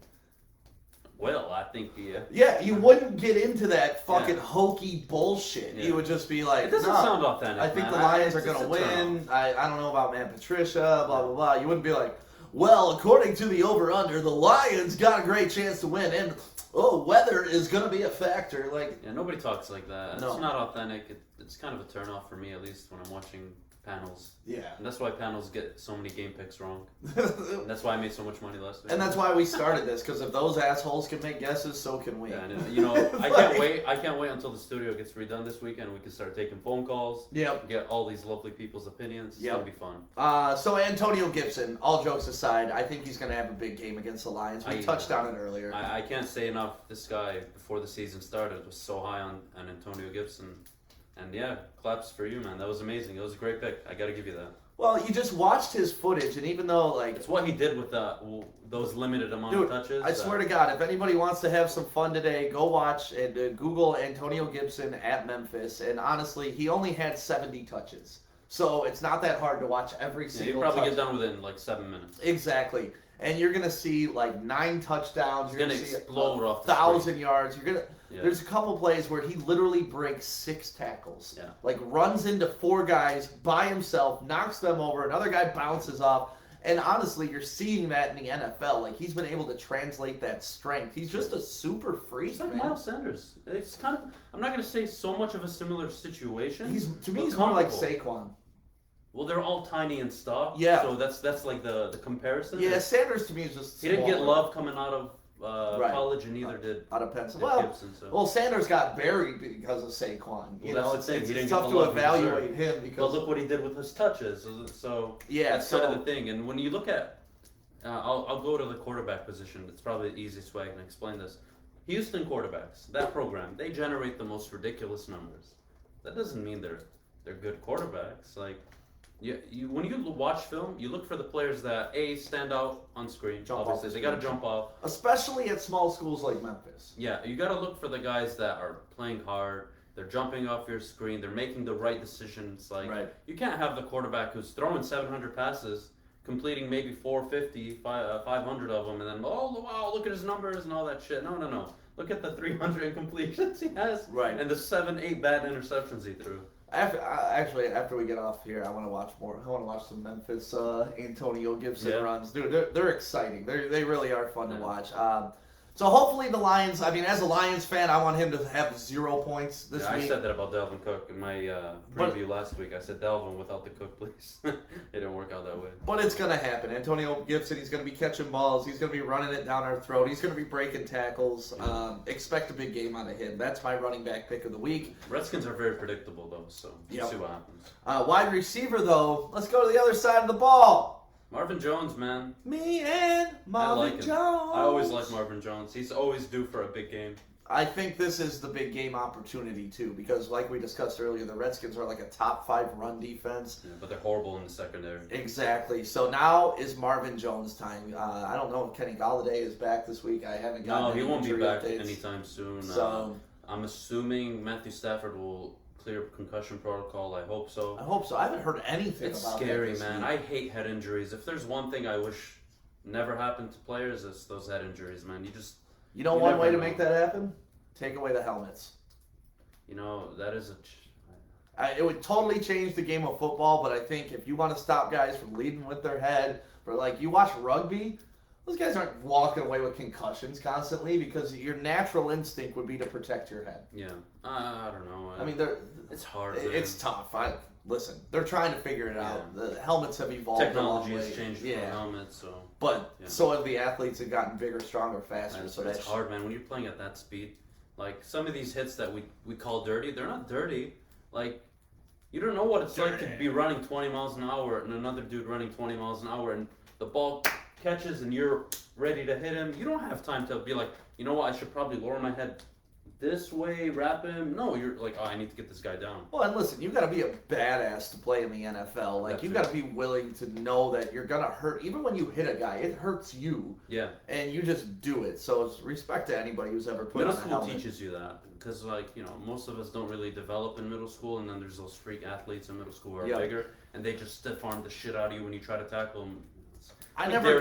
Well, I think Yeah, you wouldn't get into that fucking Yeah. hokey bullshit. Yeah. You would just be like, it doesn't "No, sound authentic. I think man. the Lions are It's going to just a turn win. I don't know about Matt Patricia, blah, blah, blah. You wouldn't be like, well, according to the over-under, the Lions got a great chance to win. And, weather is going to be a factor. Like, Yeah, nobody talks like that. No. It's not authentic. It's kind of a turn off for me, at least when I'm watching panels. Yeah. And that's why panels get so many game picks wrong. And that's why I made so much money last week. And that's why we started this, because if those assholes can make guesses, so can we. Yeah, and, you know, I can't wait. I can't wait until the studio gets redone this weekend. We can start taking phone calls. Yep. Get all these lovely people's opinions. It's Yep. gonna be fun. So Antonio Gibson, all jokes aside, I think he's going to have a big game against the Lions. We touched on it earlier. I can't say enough. This guy, before the season started, was so high on Antonio Gibson. And yeah, claps for you, man. That was amazing. It was a great pick. I got to give you that. Well, you just watched his footage, and even though, like... It's what he did with those limited amount of touches. I swear to God, if anybody wants to have some fun today, go watch and Google Antonio Gibson at Memphis. And honestly, he only had 70 touches. So it's not that hard to watch every single you probably touch. get done within like 7 minutes. Exactly. And you're going to see like 9 touchdowns. He's you're going to see explode off the 1,000 yards. You're going to... Yeah. There's a couple plays where he literally breaks 6 tackles. Yeah. Like runs into 4 guys by himself, knocks them over, another guy bounces off. And honestly, you're seeing that in the NFL. Like he's been able to translate that strength. He's just a super freak. He's like man. Miles Sanders. It's kind of, I'm not going to say so much of a similar situation. To me, but he's more like comparable. Saquon. Well, they're all tiny and stuff. Yeah. So that's like the comparison. Yeah, Sanders to me is just He didn't get smaller. love coming out of college, and neither did out of Pennsylvania. Gibson. So. Well, Sanders got buried because of Saquon. You Well, know, that's the thing. it's He didn't tough get to the love he evaluate him but because look what he did with his touches. So yeah, that's kind of the thing. And when you look at, I'll go to the quarterback position. It's probably the easiest way I can explain this. Houston quarterbacks, that program, they generate the most ridiculous numbers. That doesn't mean they're good quarterbacks. Like, when you watch film, you look for the players that stand out on screen. Obviously, they got to jump off. Especially at small schools like Memphis. Yeah, you got to look for the guys that are playing hard. They're jumping off your screen. They're making the right decisions. Like, you can't have the quarterback who's throwing 700 passes, completing maybe 450, 500 of them, and then, oh, wow, look at his numbers and all that shit. No. Look at the 300 incompletions he has. Right. And the 7-8 bad interceptions he threw. After we get off here, I want to watch more. I want to watch some Memphis Antonio Gibson runs. Dude, they're exciting. They really are fun to watch. So hopefully the Lions, I mean, as a Lions fan, I want him to have 0 points this week. I said that about Dalvin Cook in my preview last week. I said Dalvin without the Cook, please. It didn't work out that way. But it's going to happen. Antonio Gibson, he's going to be catching balls. He's going to be running it down our throat. He's going to be breaking tackles. Expect a big game out of him. That's my running back pick of the week. Redskins are very predictable, though, so we'll see what happens. Wide receiver, though, let's go to the other side of the ball. Marvin Jones, man. Me and Marvin Jones. I always like Marvin Jones. He's always due for a big game. I think this is the big game opportunity, too, because like we discussed earlier, the Redskins are like a top 5 run defense. Yeah, but they're horrible in the secondary. Exactly. So now is Marvin Jones' time. I don't know if Kenny Galladay is back this week. I haven't gotten any he won't be injury back updates. anytime soon. So I'm assuming Matthew Stafford will clear concussion protocol. I hope so. I haven't heard anything It's about scary, that man. I hate head injuries. If there's one thing I wish never happened to players, it's those head injuries, man. You know one way to make that happen? Take away the helmets. You know, that is it would totally change the game of football, but I think if you want to stop guys from leading with their head, you watch rugby, those guys aren't walking away with concussions constantly because your natural instinct would be to protect your head. Yeah. I don't know. I mean, it's hard. It's tough. Listen, they're trying to figure it out. The helmets have evolved. Technology has changed for helmets, so. But so have the athletes have gotten bigger, stronger, faster. So that's hard, man. When you're playing at that speed, like some of these hits that we call dirty, they're not dirty. Like, you don't know what it's like to be running 20 miles an hour and another dude running 20 miles an hour and the ball catches and you're ready to hit him. You don't have time to be like, you know what, I should probably lower my head this way, wrap him. No, you're like, I need to get this guy down. Well, and listen, you've got to be a badass to play in the NFL. Like, you've got to be willing to know that you're going to hurt. Even when you hit a guy, it hurts you. Yeah. And you just do it. So it's respect to anybody who's ever put on a helmet. Middle school teaches you that. Because, most of us don't really develop in middle school. And then there's those freak athletes in middle school who are bigger. And they just stiff-arm the shit out of you when you try to tackle them. I never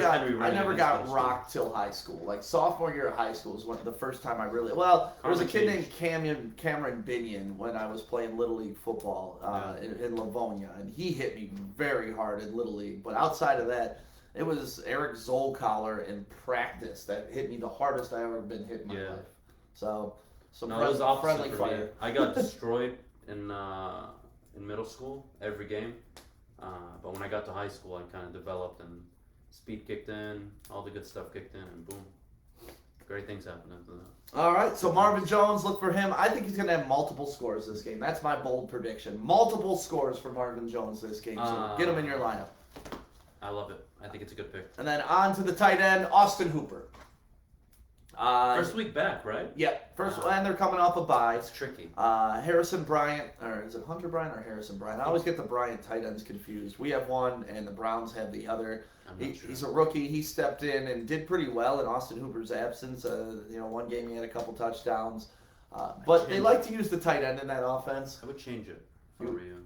got rocked till high school. Like sophomore year of high school was the first time I really. Well, there was a kid named Cameron Binion when I was playing Little League football in Livonia, and he hit me very hard in Little League. But outside of that, it was Eric Zolcollar in practice that hit me the hardest I ever been hit in my life. So it was friendly fire. I got destroyed in middle school every game. But when I got to high school, I kind of developed and speed kicked in, all the good stuff kicked in, and boom. Great things happened after that. All right, so Marvin Jones, look for him. I think he's going to have multiple scores this game. That's my bold prediction. Multiple scores for Marvin Jones this game. So get him in your lineup. I love it. I think it's a good pick. And then on to the tight end, Austin Hooper. First week back, right? Yeah, and they're coming off a bye. It's tricky. Harrison Bryant, or is it Hunter Bryant or Harrison Bryant? I always get the Bryant tight ends confused. We have one, and the Browns have the other. He's a rookie. He stepped in and did pretty well in Austin Hooper's absence. One game he had a couple touchdowns. But they like to use the tight end in that offense. I would change it for you.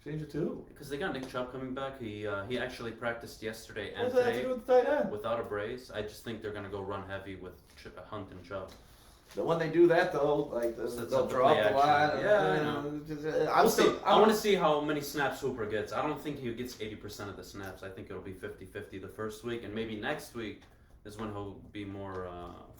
Change it too. Because they got Nick Chubb coming back. He actually practiced yesterday and What does that have today to do with the tight end? without a brace. I just think they're going to go run heavy with Hunt and Chubb. But when they do that, though, like they'll draw up the line. I want to see how many snaps Hooper gets. I don't think he gets 80% of the snaps. I think it'll be 50-50 the first week, and maybe next week is when he'll be more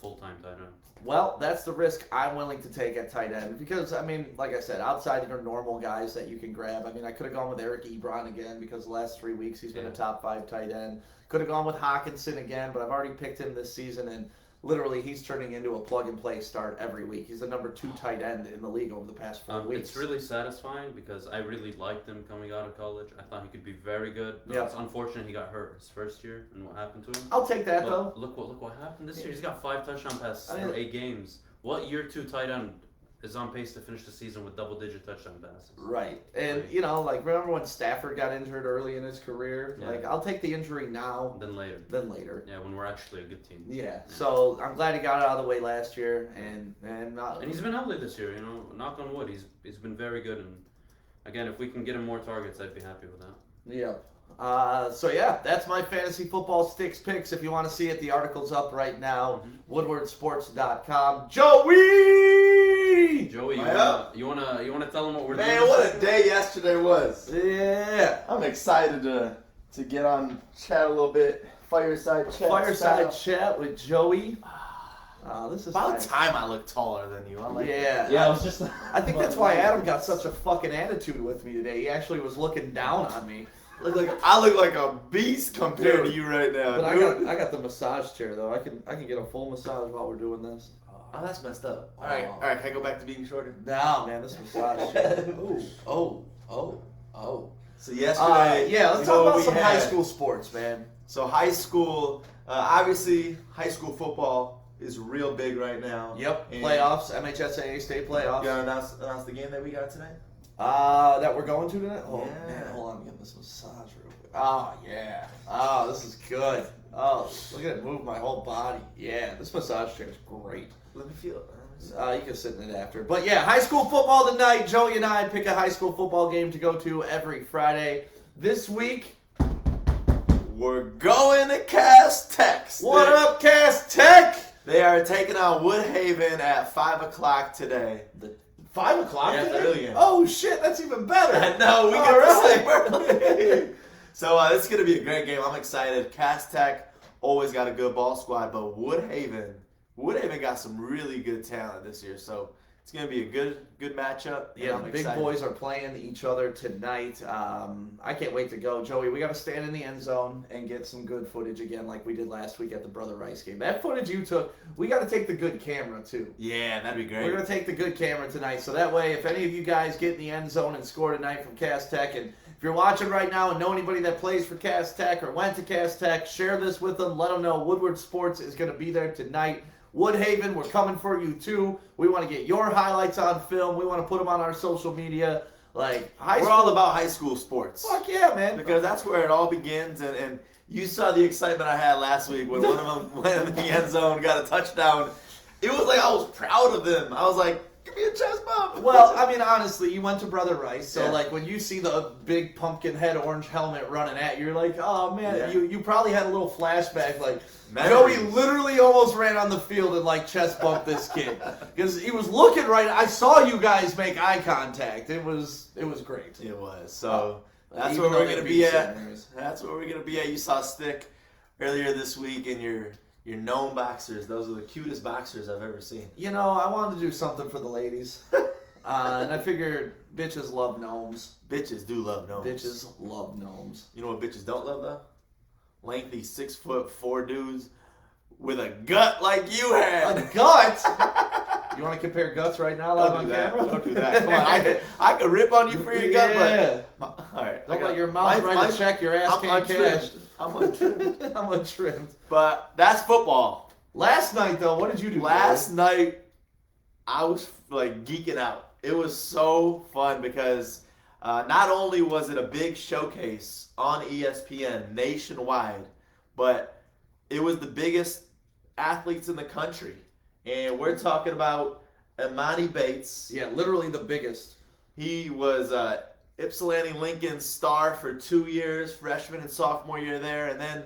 full-time tight end. Well, that's the risk I'm willing to take at tight end because, I mean, like I said, outside of your normal guys that you can grab, I mean, I could have gone with Eric Ebron again because the last 3 weeks he's been a top 5 tight end. Could have gone with Hawkinson again, but I've already picked him this season, and literally he's turning into a plug-and-play start every week. He's the number 2 tight end in the league over the past 4 weeks. It's really satisfying because I really liked him coming out of college. I thought he could be very good. Yeah. It's unfortunate he got hurt his first year and what happened to him. I'll take that, But though. look what happened this year. He's got 5 touchdown passes through 8 games. What year 2 tight end is on pace to finish the season with double-digit touchdown passes? Right. And, remember when Stafford got injured early in his career? Yeah. Like, I'll take the injury now Then later. Yeah, when we're actually a good team. Yeah. So I'm glad he got it out of the way last year, and he's been healthy this year. Knock on wood, he's been very good. And again, if we can get him more targets, I'd be happy with that. Yeah. That's my fantasy football sticks picks. If you want to see it, the article's up right now. WoodwardSports.com. Joey, you wanna tell them what we're doing? Man, what a day yesterday was. Yeah. I'm excited to get on chat a little bit. Fireside chat with Joey. This is About nice. time I look taller than you. I like Yeah. Yeah, I was just. I think that's why Adam got such a fucking attitude with me today. He actually was looking down on me. I look like a beast compared to you right now. But dude. I got the massage chair though. I can get a full massage while we're doing this. Oh, that's messed up. All right. Can I go back to being shorter? No, man, this massage chair. Oh. So yesterday, let's talk about some high school sports, man. So high school, obviously high school football is real big right now. Yep, And playoffs, MHSAA state playoffs. You gotta announce the game that we got today? That we're going to tonight? Oh, Yeah. man, hold on, I'm getting this massage real quick. Oh, yeah. Oh, this is good. Oh, look at it move my whole body. Yeah, this massage chair is great. Let me feel it. You can sit in it after. But yeah, high school football tonight. Joey and I pick a high school football game to go to every Friday. This week, We're going to Cass Tech. what up, Cass Tech? They are taking on Woodhaven at 5 o'clock today. 5 o'clock Yeah, today? early game. Oh, shit, that's even better. No, we All got right. to sleep early. So this is going to be a great game. I'm excited. Cass Tech always got a good ball squad, but Woodhaven got some really good talent this year. So it's going to be a good matchup. Yeah, I'm the big excited. boys are playing each other tonight. I can't wait to go. Joey, we got to stand in the end zone and get some good footage again like we did last week at the Brother Rice game. That footage you took, we got to take the good camera too. Yeah, that'd be great. We're going to take the good camera tonight, so that way if any of you guys get in the end zone and score tonight from Cass Tech, and if you're watching right now and know anybody that plays for Cass Tech or went to Cass Tech, share this with them. Let them know Woodward Sports is going to be there tonight. Woodhaven, we're coming for you too. We want to get your highlights on film. We want to put them on our social media. We're all about high school sports. Fuck yeah, man. Because that's where it all begins, and you saw the excitement I had last week when one of them went in the end zone, got a touchdown. It was like I was proud of them. I was like, give me a chest bump. Well, I mean, honestly, you went to Brother Rice, so Yeah. like when you see the big pumpkin head orange helmet running at you, you're like, oh man, Yeah. you probably had a little flashback, like Memories. Joey literally almost ran on the field and like chest bumped this kid because he was looking right. I saw you guys make eye contact. It was great. It was. So that's Even where though we're they going to beat be St. at. Mary's. That's where we're going to be at. You saw Stick earlier this week in your gnome boxers. Those are the cutest boxers I've ever seen. You know, I wanted to do something for the ladies. And I figured bitches love gnomes. Bitches do love gnomes. Bitches love gnomes. You know what bitches don't love though? Lengthy 6'4" dudes with a gut like you A had. gut? You want to compare guts right now live Don't on do that. camera? Don't do that. Come on, I could rip on you for your gut, Yeah. but all right. Don't let your mouth write a check your ass can't cash. I'm untrimmed. I'm untrimmed. But that's football. Last night, though, what did you do? Last night, I was like geeking out. It was so fun because not only was it a big showcase on ESPN nationwide, but it was the biggest athletes in the country. And we're talking about Emoni Bates. Yeah, literally the biggest. He was Ypsilanti Lincoln's star for 2 years, freshman and sophomore year there. And then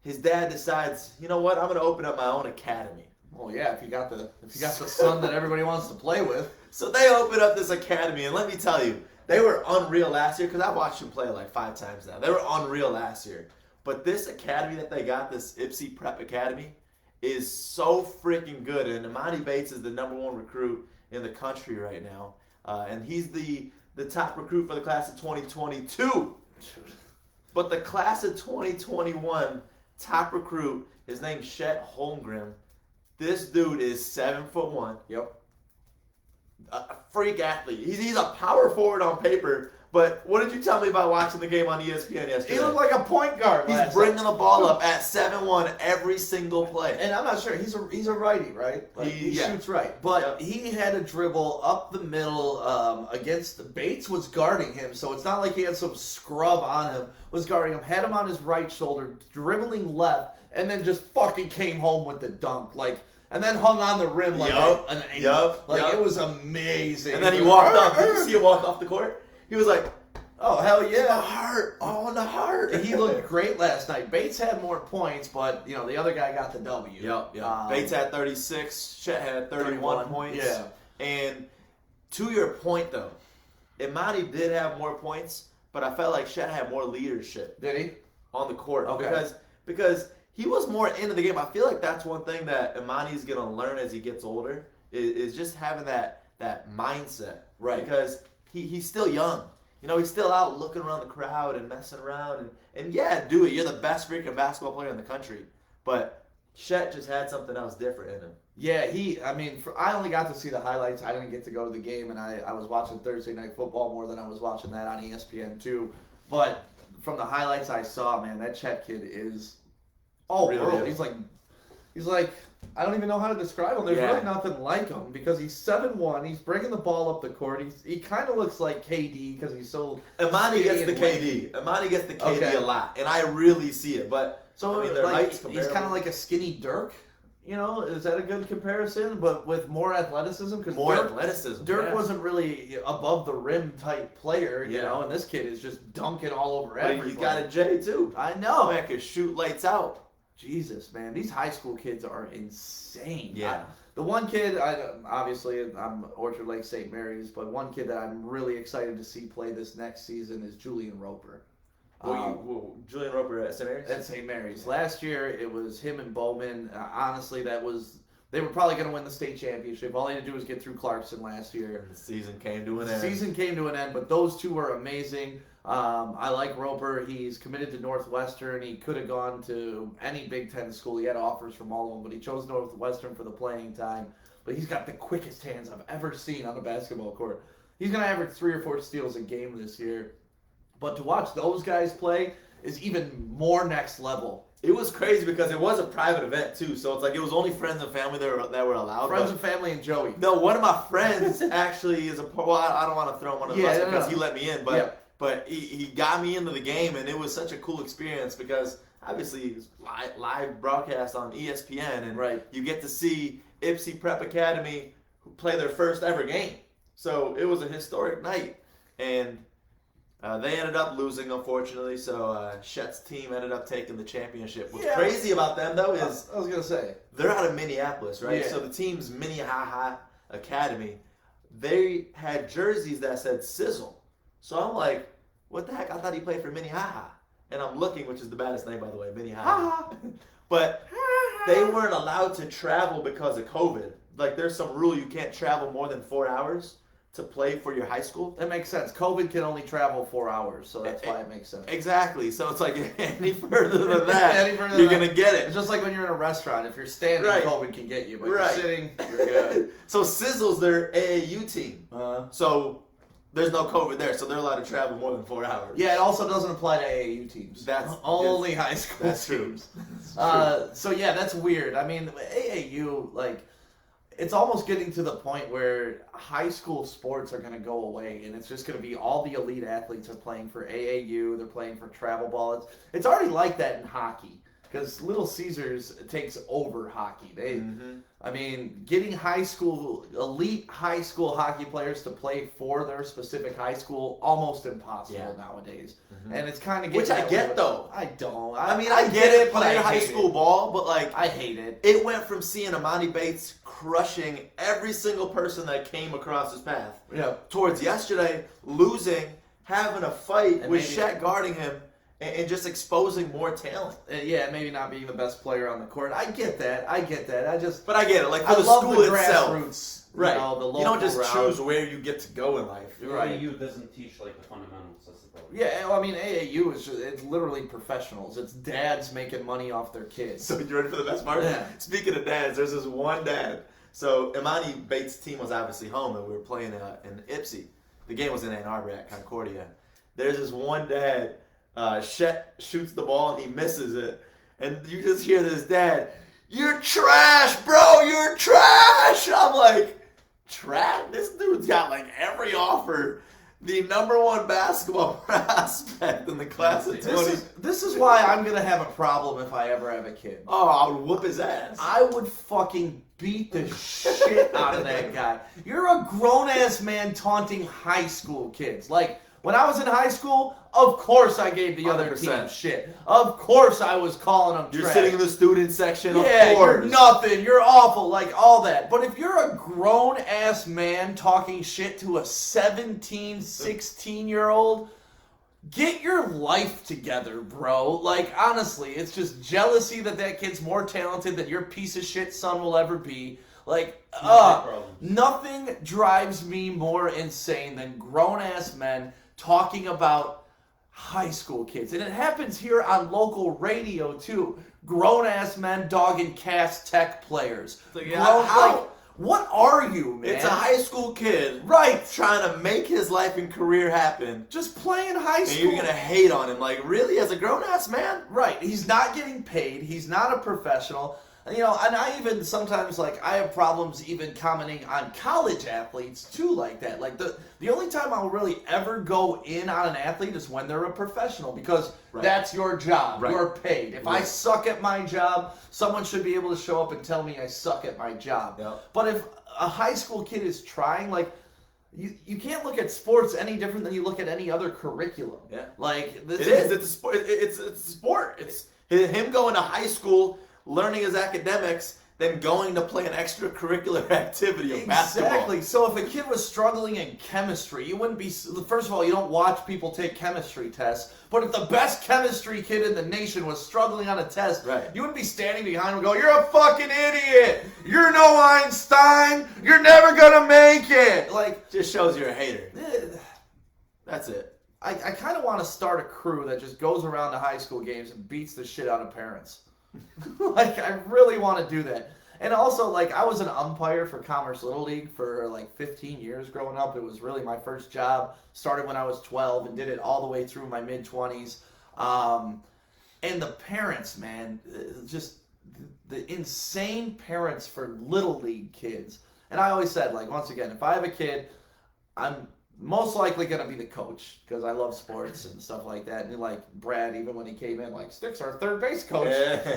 his dad decides, you know what, I'm going to open up my own academy. Well, yeah, if you got the son that everybody wants to play with. So they opened up this academy, and let me tell you, they were unreal last year because I watched them play like 5 times now. They were unreal last year. But this academy that they got, this Ypsi Prep Academy, is so freaking good. And Emoni Bates is the #1 recruit in the country right now. And he's the top recruit for the class of 2022. But the class of 2021 top recruit is named Chet Holmgren. This dude is 7'1". Yep. A freak athlete. He's a power forward on paper. But what did you tell me about watching the game on ESPN yesterday? He looked like a point guard. He's bringing the ball up at 7'1" every single play. And I'm not sure. He's a righty, right? Like, he shoots right. But he had a dribble up the middle against Bates was guarding him. So it's not like he had some scrub on him. Was guarding him. Had him on his right shoulder, dribbling left, and then just fucking came home with the dunk. And then hung on the rim like an angel. It was amazing. And then he walked off. Did you see him walk off the court? He was like, oh, hell yeah. In the heart. Oh, in the heart. He looked great last night. Bates had more points, but, the other guy got the W. Yep. Bates had 36. Chet had 31 points. Yeah. And to your point, though, Emoni did have more points, but I felt like Chet had more leadership. Did he? On the court. Okay. Because he was more into the game. I feel like that's one thing that Emoni's going to learn as he gets older is just having that mindset. Right. Because he's still young. He's still out looking around the crowd and messing around. And yeah, do it. You're the best freaking basketball player in the country. But Chet just had something else different in him. Yeah, I only got to see the highlights. I didn't get to go to the game, and I was watching Thursday Night Football more than I was watching that on ESPN too. But from the highlights I saw, man, that Chet kid is all world. He's like, I don't even know how to describe him. There's really nothing like him because he's 7'1". He's bringing the ball up the court. He kind of looks like KD because he's so. Emoni gets the KD. Emoni gets the KD a lot, and I really see it. But their height's comparable. He's kind of like a skinny Dirk. Is that a good comparison? But with more athleticism, because Dirk wasn't really above the rim type player, and this kid is just dunking all over everybody. He's got a J too. I know. Man can shoot lights out. Jesus, man, these high school kids are insane. Yeah. The one kid, obviously, I'm Orchard Lake St. Mary's, but one kid that I'm really excited to see play this next season is Julian Roper. Julian Roper at St. Mary's? At St. Mary's. Last year, it was him and Bowman. Honestly, they were probably going to win the state championship. All they had to do was get through Clarkson last year. The season came to an end. But those two were amazing. I like Roper. He's committed to Northwestern. He could have gone to any Big Ten school. He had offers from all of them, but he chose Northwestern for the playing time. But he's got the quickest hands I've ever seen on a basketball court. He's going to average 3 or 4 steals a game this year. But to watch those guys play is even more next level. It was crazy because it was a private event too, so it's like it was only friends and family that were allowed. Friends and family and Joey. No, one of my friends actually is I don't want to throw him under the bus because he let me in, but he got me into the game, and it was such a cool experience because obviously it's live broadcast on ESPN, and you get to see Ypsi Prep Academy play their first ever game. So it was a historic night, and they ended up losing, unfortunately, so Chet's team ended up taking the championship. What's crazy about them, though, is I was going to say they're out of Minneapolis, right? Yeah. So the team's Minnehaha Academy, they had jerseys that said Sizzle. So I'm like, what the heck? I thought he played for Minnehaha. And I'm looking, which is the baddest name, by the way, Minnehaha. But they weren't allowed to travel because of COVID. Like, there's some rule you can't travel more than 4 hours. to play for your high school. That makes sense. COVID can only travel 4 hours, so that's why it makes sense. Exactly. So it's like any further than that, Any further you're than going to get it. It's just like when you're in a restaurant. If you're standing, Right. COVID can get you, but Right. if you're sitting, you're good. So Sizzle's their AAU team. So there's no COVID there, so they're allowed to travel more than 4 hours. Yeah, it also doesn't apply to AAU teams. That's only high school that's true. teams. So yeah, that's weird. I mean, AAU, like, it's almost getting to the point where high school sports are going to go away, and it's just going to be all the elite athletes are playing for AAU. They're playing for travel ball. It's already like that in hockey because Little Caesars takes over hockey. I mean, getting elite high school hockey players to play for their specific high school, almost impossible nowadays. And it's kind of Which I get, though. I don't. I mean, I get it, but I playing high hate school it. ball, but like I hate it. it went from seeing Emoni Bates crushing every single person that came across his path Yeah. towards yesterday losing, having a fight And with maybe- Shaq guarding him, and just exposing more talent. Yeah, maybe not being the best player on the court. I get that. I just. But I get it. Like for I the love school the itself, grassroots. right? You know, the local You don't just route. choose where you get to go in life. Right. AAU doesn't teach like the fundamentals. That's the problem. Yeah, well, I mean, AAU it's literally professionals. It's dads making money off their kids. So you ready for the best part? Yeah. Speaking of dads, there's this one dad. So Emoni Bates' team was obviously home, and we were playing in Ipsy. The game was in Ann Arbor at Concordia. There's this one dad. Shet shoots the ball and he misses it, and you just hear this dad, "You're trash, bro. You're trash." I'm like, trash? This dude's got like every offer. The number one basketball prospect in the class of 20. This is why I'm gonna have a problem if I ever have a kid. Oh, I would whoop his ass. I would fucking beat the shit out of that guy. You're a grown ass man taunting high school kids. Like, when I was in high school, of course I gave the other 100%. team shit. Of course I was calling them You're trash. sitting in the student section, Yeah, of course. you're nothing. You're awful. Like, all that. But if you're a grown-ass man talking shit to a 17, 16-year-old, get your life together, bro. Like, honestly, it's just jealousy that kid's more talented than your piece of shit son will ever be. Like, nothing drives me more insane than grown-ass men talking about high school kids. And it happens here on local radio, too. Grown-ass men dogging Cass Tech players. Like, how? What are you, man? It's a high school kid Right. trying to make his life and career happen. Just playing high And school. you're going to hate on him. Like, really? As a grown-ass man? Right. He's not getting paid. He's not a professional. You know, and I even sometimes, like, I have problems even commenting on college athletes, too, like that. Like, the only time I'll really ever go in on an athlete is when they're a professional, because that's your job. Right. You're paid. If I suck at my job, someone should be able to show up and tell me I suck at my job. Yep. But if a high school kid is trying, like, you can't look at sports any different than you look at any other curriculum. Yeah. Like, this It is. It's a sport. It's a sport. It's him going to high school, learning his academics, then going to play an extracurricular activity of basketball. Exactly. So if a kid was struggling in chemistry, you wouldn't be. First of all, you don't watch people take chemistry tests. But if the best chemistry kid in the nation was struggling on a test, you wouldn't be standing behind him and go, "You're a fucking idiot. You're no Einstein. You're never gonna make it." Like, Just shows you're a hater. eh, That's it. I kind of want to start a crew that just goes around to high school games and beats the shit out of parents. Like, I really want to do that. And also, like, I was an umpire for Commerce Little League for like 15 years growing up. It was really my first job. Started when I was 12 and did it all the way through my mid-20s. And the parents, man, just the insane parents for Little League kids. And I always said, like, once again, if I have a kid, I'm most likely going to be the coach because I love sports and stuff like that. And like Brad, even when he came in, like, Stick's our third base coach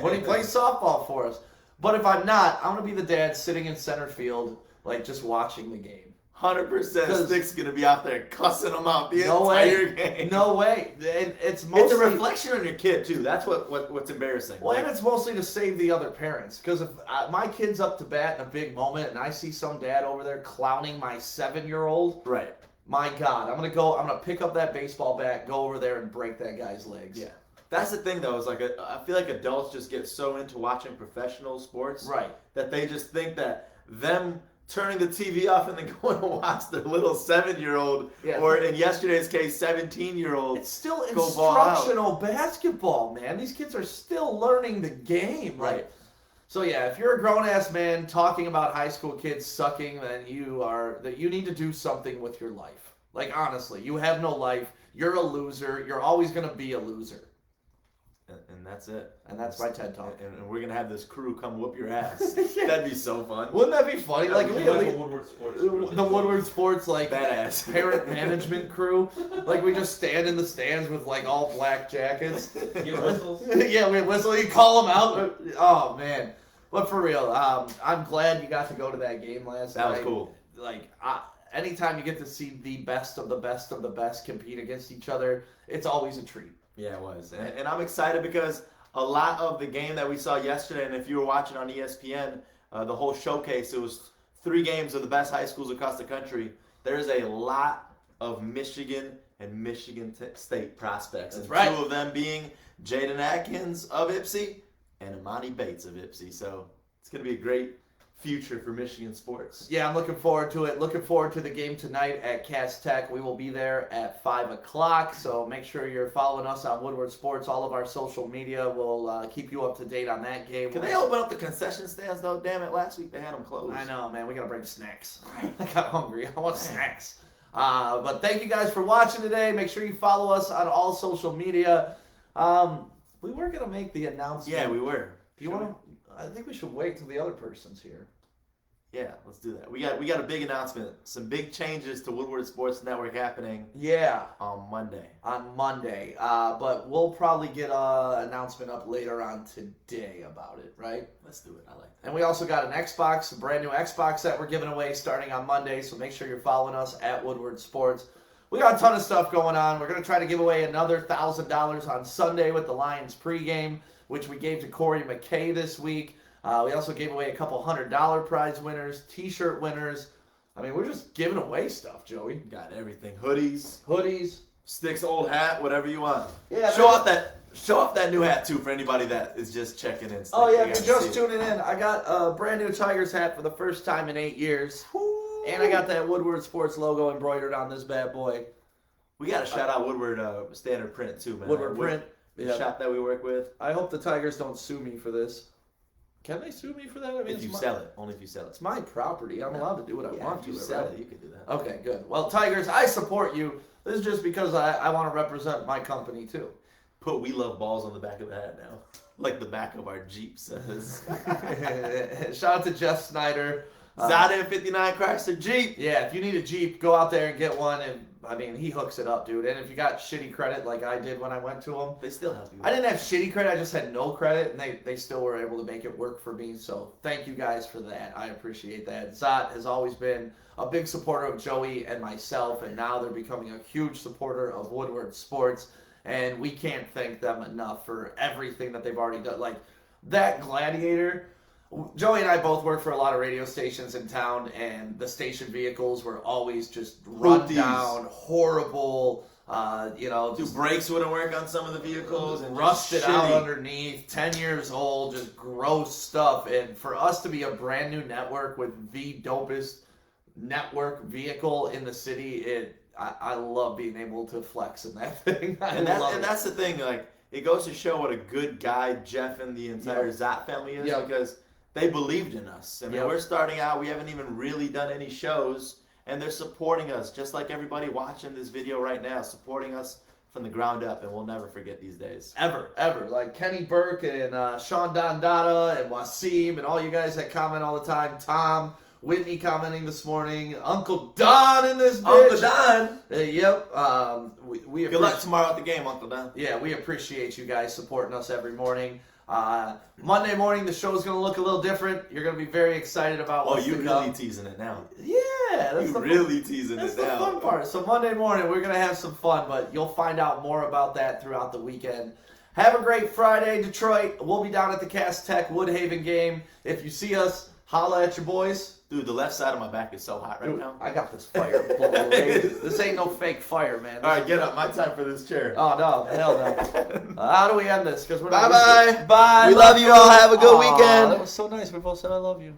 when he plays softball for us. But if I'm not, I'm going to be the dad sitting in center field, like, just watching the game. 100% Stick's going to be out there cussing them out the No entire way. game. No way. It's mostly... It's a reflection on your kid, too. That's what's embarrassing. Well, and it's mostly to save the other parents. Because if my kid's up to bat in a big moment and I see some dad over there clowning my 7-year-old, right. My God, I'm gonna pick up that baseball bat, go over there and break that guy's legs. Yeah. That's the thing, though, is like I feel like adults just get so into watching professional sports Right. that they just think that them turning the TV off and then going to watch their little 7-year-old, Yeah. or in yesterday's case, 17-year-old. It's still Go ball out. instructional basketball, man. These kids are still learning the game. Right. Like, so yeah, if you're a grown-ass man talking about high school kids sucking, then you need to do something with your life. Like, honestly, you have no life. You're a loser. You're always going to be a loser. And that's it. And that's my TED Talk. And we're going to have this crew come whoop your ass. Yeah. That'd be so fun. Wouldn't that be funny? Like, we Woodward Sports. the Woodward Sports, like, Badass. parent management crew. Like, we just stand in the stands with, like, all black jackets. Get whistles. Yeah, we whistle. You call them out. Oh, man. But for real, I'm glad you got to go to that game last night. That was cool. Like, anytime you get to see the best of the best of the best compete against each other, it's always a treat. Yeah, it was. And I'm excited because a lot of the game that we saw yesterday, and if you were watching on ESPN, the whole showcase, it was 3 games of the best high schools across the country. There's a lot of Michigan and Michigan State prospects. That's and right. 2 of them being Jaden Atkins of Ipsy and Emoni Bates of Ipsy. So it's going to be a great future for Michigan sports. Yeah, I'm looking forward to it. Looking forward to the game tonight at Cass Tech. We will be there at 5 o'clock, so make sure you're following us on Woodward Sports. All of our social media will keep you up to date on that game. Can they open up the concession stands, though? Damn it, last week they had them closed. I know, man. We got to bring snacks. I got hungry. I want snacks. But thank you guys for watching today. Make sure you follow us on all social media. We were going to make the announcement. Yeah, we were. Do you want to? I think we should wait till the other person's here. Yeah, let's do that. We got a big announcement. Some big changes to Woodward Sports Network happening Yeah, on Monday. on Monday. But we'll probably get an announcement up later on today about it, right? Let's do it. I like that. And we also got an Xbox, a brand new Xbox that we're giving away starting on Monday. So make sure you're following us at Woodward Sports. We got a ton of stuff going on. We're going to try to give away another $1,000 on Sunday with the Lions pregame, which we gave to Corey McKay this week. We also gave away a couple $100 prize winners, T-shirt winners. I mean, we're just giving away stuff, Joey. Got everything. Hoodies, Hoodies. Sticks, old hat, whatever you want. Yeah. Show off that new hat too for anybody that is just checking in. Oh, yeah, They if gotta you're just see it. tuning in, I got a brand new Tigers hat for the first time in 8 years. And I got that Woodward Sports logo embroidered on this bad boy. We got to shout out Woodward Standard Print too, man. Woodward Print. The Yeah. shop that we work with. I hope the Tigers don't sue me for this. Can they sue me for that? I mean, If you sell it, only if you sell it. It's my property. I'm allowed to do what I want if you to. sell Right? it, you can do that. Okay, good. Well, Tigers, I support you. This is just because I want to represent my company, too. Put "We Love Balls" on the back of the hat now, like the back of our Jeep says. Shout out to Jeff Snyder. Zadin 59 Chrysler Jeep. Yeah, if you need a Jeep, go out there and get one. And I mean, he hooks it up, dude. And if you got shitty credit like I did when I went to him, They still help you. I didn't have shitty credit. I just had no credit, and they still were able to make it work for me. So thank you guys for that. I appreciate that. Zot has always been a big supporter of Joey and myself, and now they're becoming a huge supporter of Woodward Sports. And we can't thank them enough for everything that they've already done. Like that Gladiator. Joey and I both work for a lot of radio stations in town, and the station vehicles were always just run Hooties. down, horrible. Dude, brakes wouldn't work on some of the vehicles and rusted just out shitty. underneath, 10 years old, just gross stuff. And for us to be a brand new network with the dopest network vehicle in the city, I love being able to flex in that thing. And that's the thing, like, it goes to show what a good guy Jeff and the entire Zot family is, because they believed in us. I mean, we're starting out, we haven't even really done any shows, and they're supporting us, just like everybody watching this video right now, supporting us from the ground up, and we'll never forget these days. Ever. Like Kenny Burke and Sean Dondada and Wasim and all you guys that comment all the time. Tom, Whitney commenting this morning. Uncle Don in this bitch. Uncle Don! Yep. We Good luck tomorrow at the game, Uncle Don. Yeah, we appreciate you guys supporting us every morning. Monday morning, the show's going to look a little different. You're going to be very excited about what's you're to really come. teasing it now. Yeah, that's You're the really teasing That's it the now. fun part. So Monday morning, we're going to have some fun, but you'll find out more about that throughout the weekend. Have a great Friday, Detroit. We'll be down at the Cass Tech Woodhaven game. If you see us, holla at your boys. Dude, the left side of my back is so hot right Dude, now. I got this fire blazing. This ain't no fake fire, man. All right, get up. My time for this chair. Oh, no. Hell no. How do we end this? 'Cause we're not Bye-bye. Bye. We love you all. Have a good Aw, weekend. That was so nice. We both said I love you.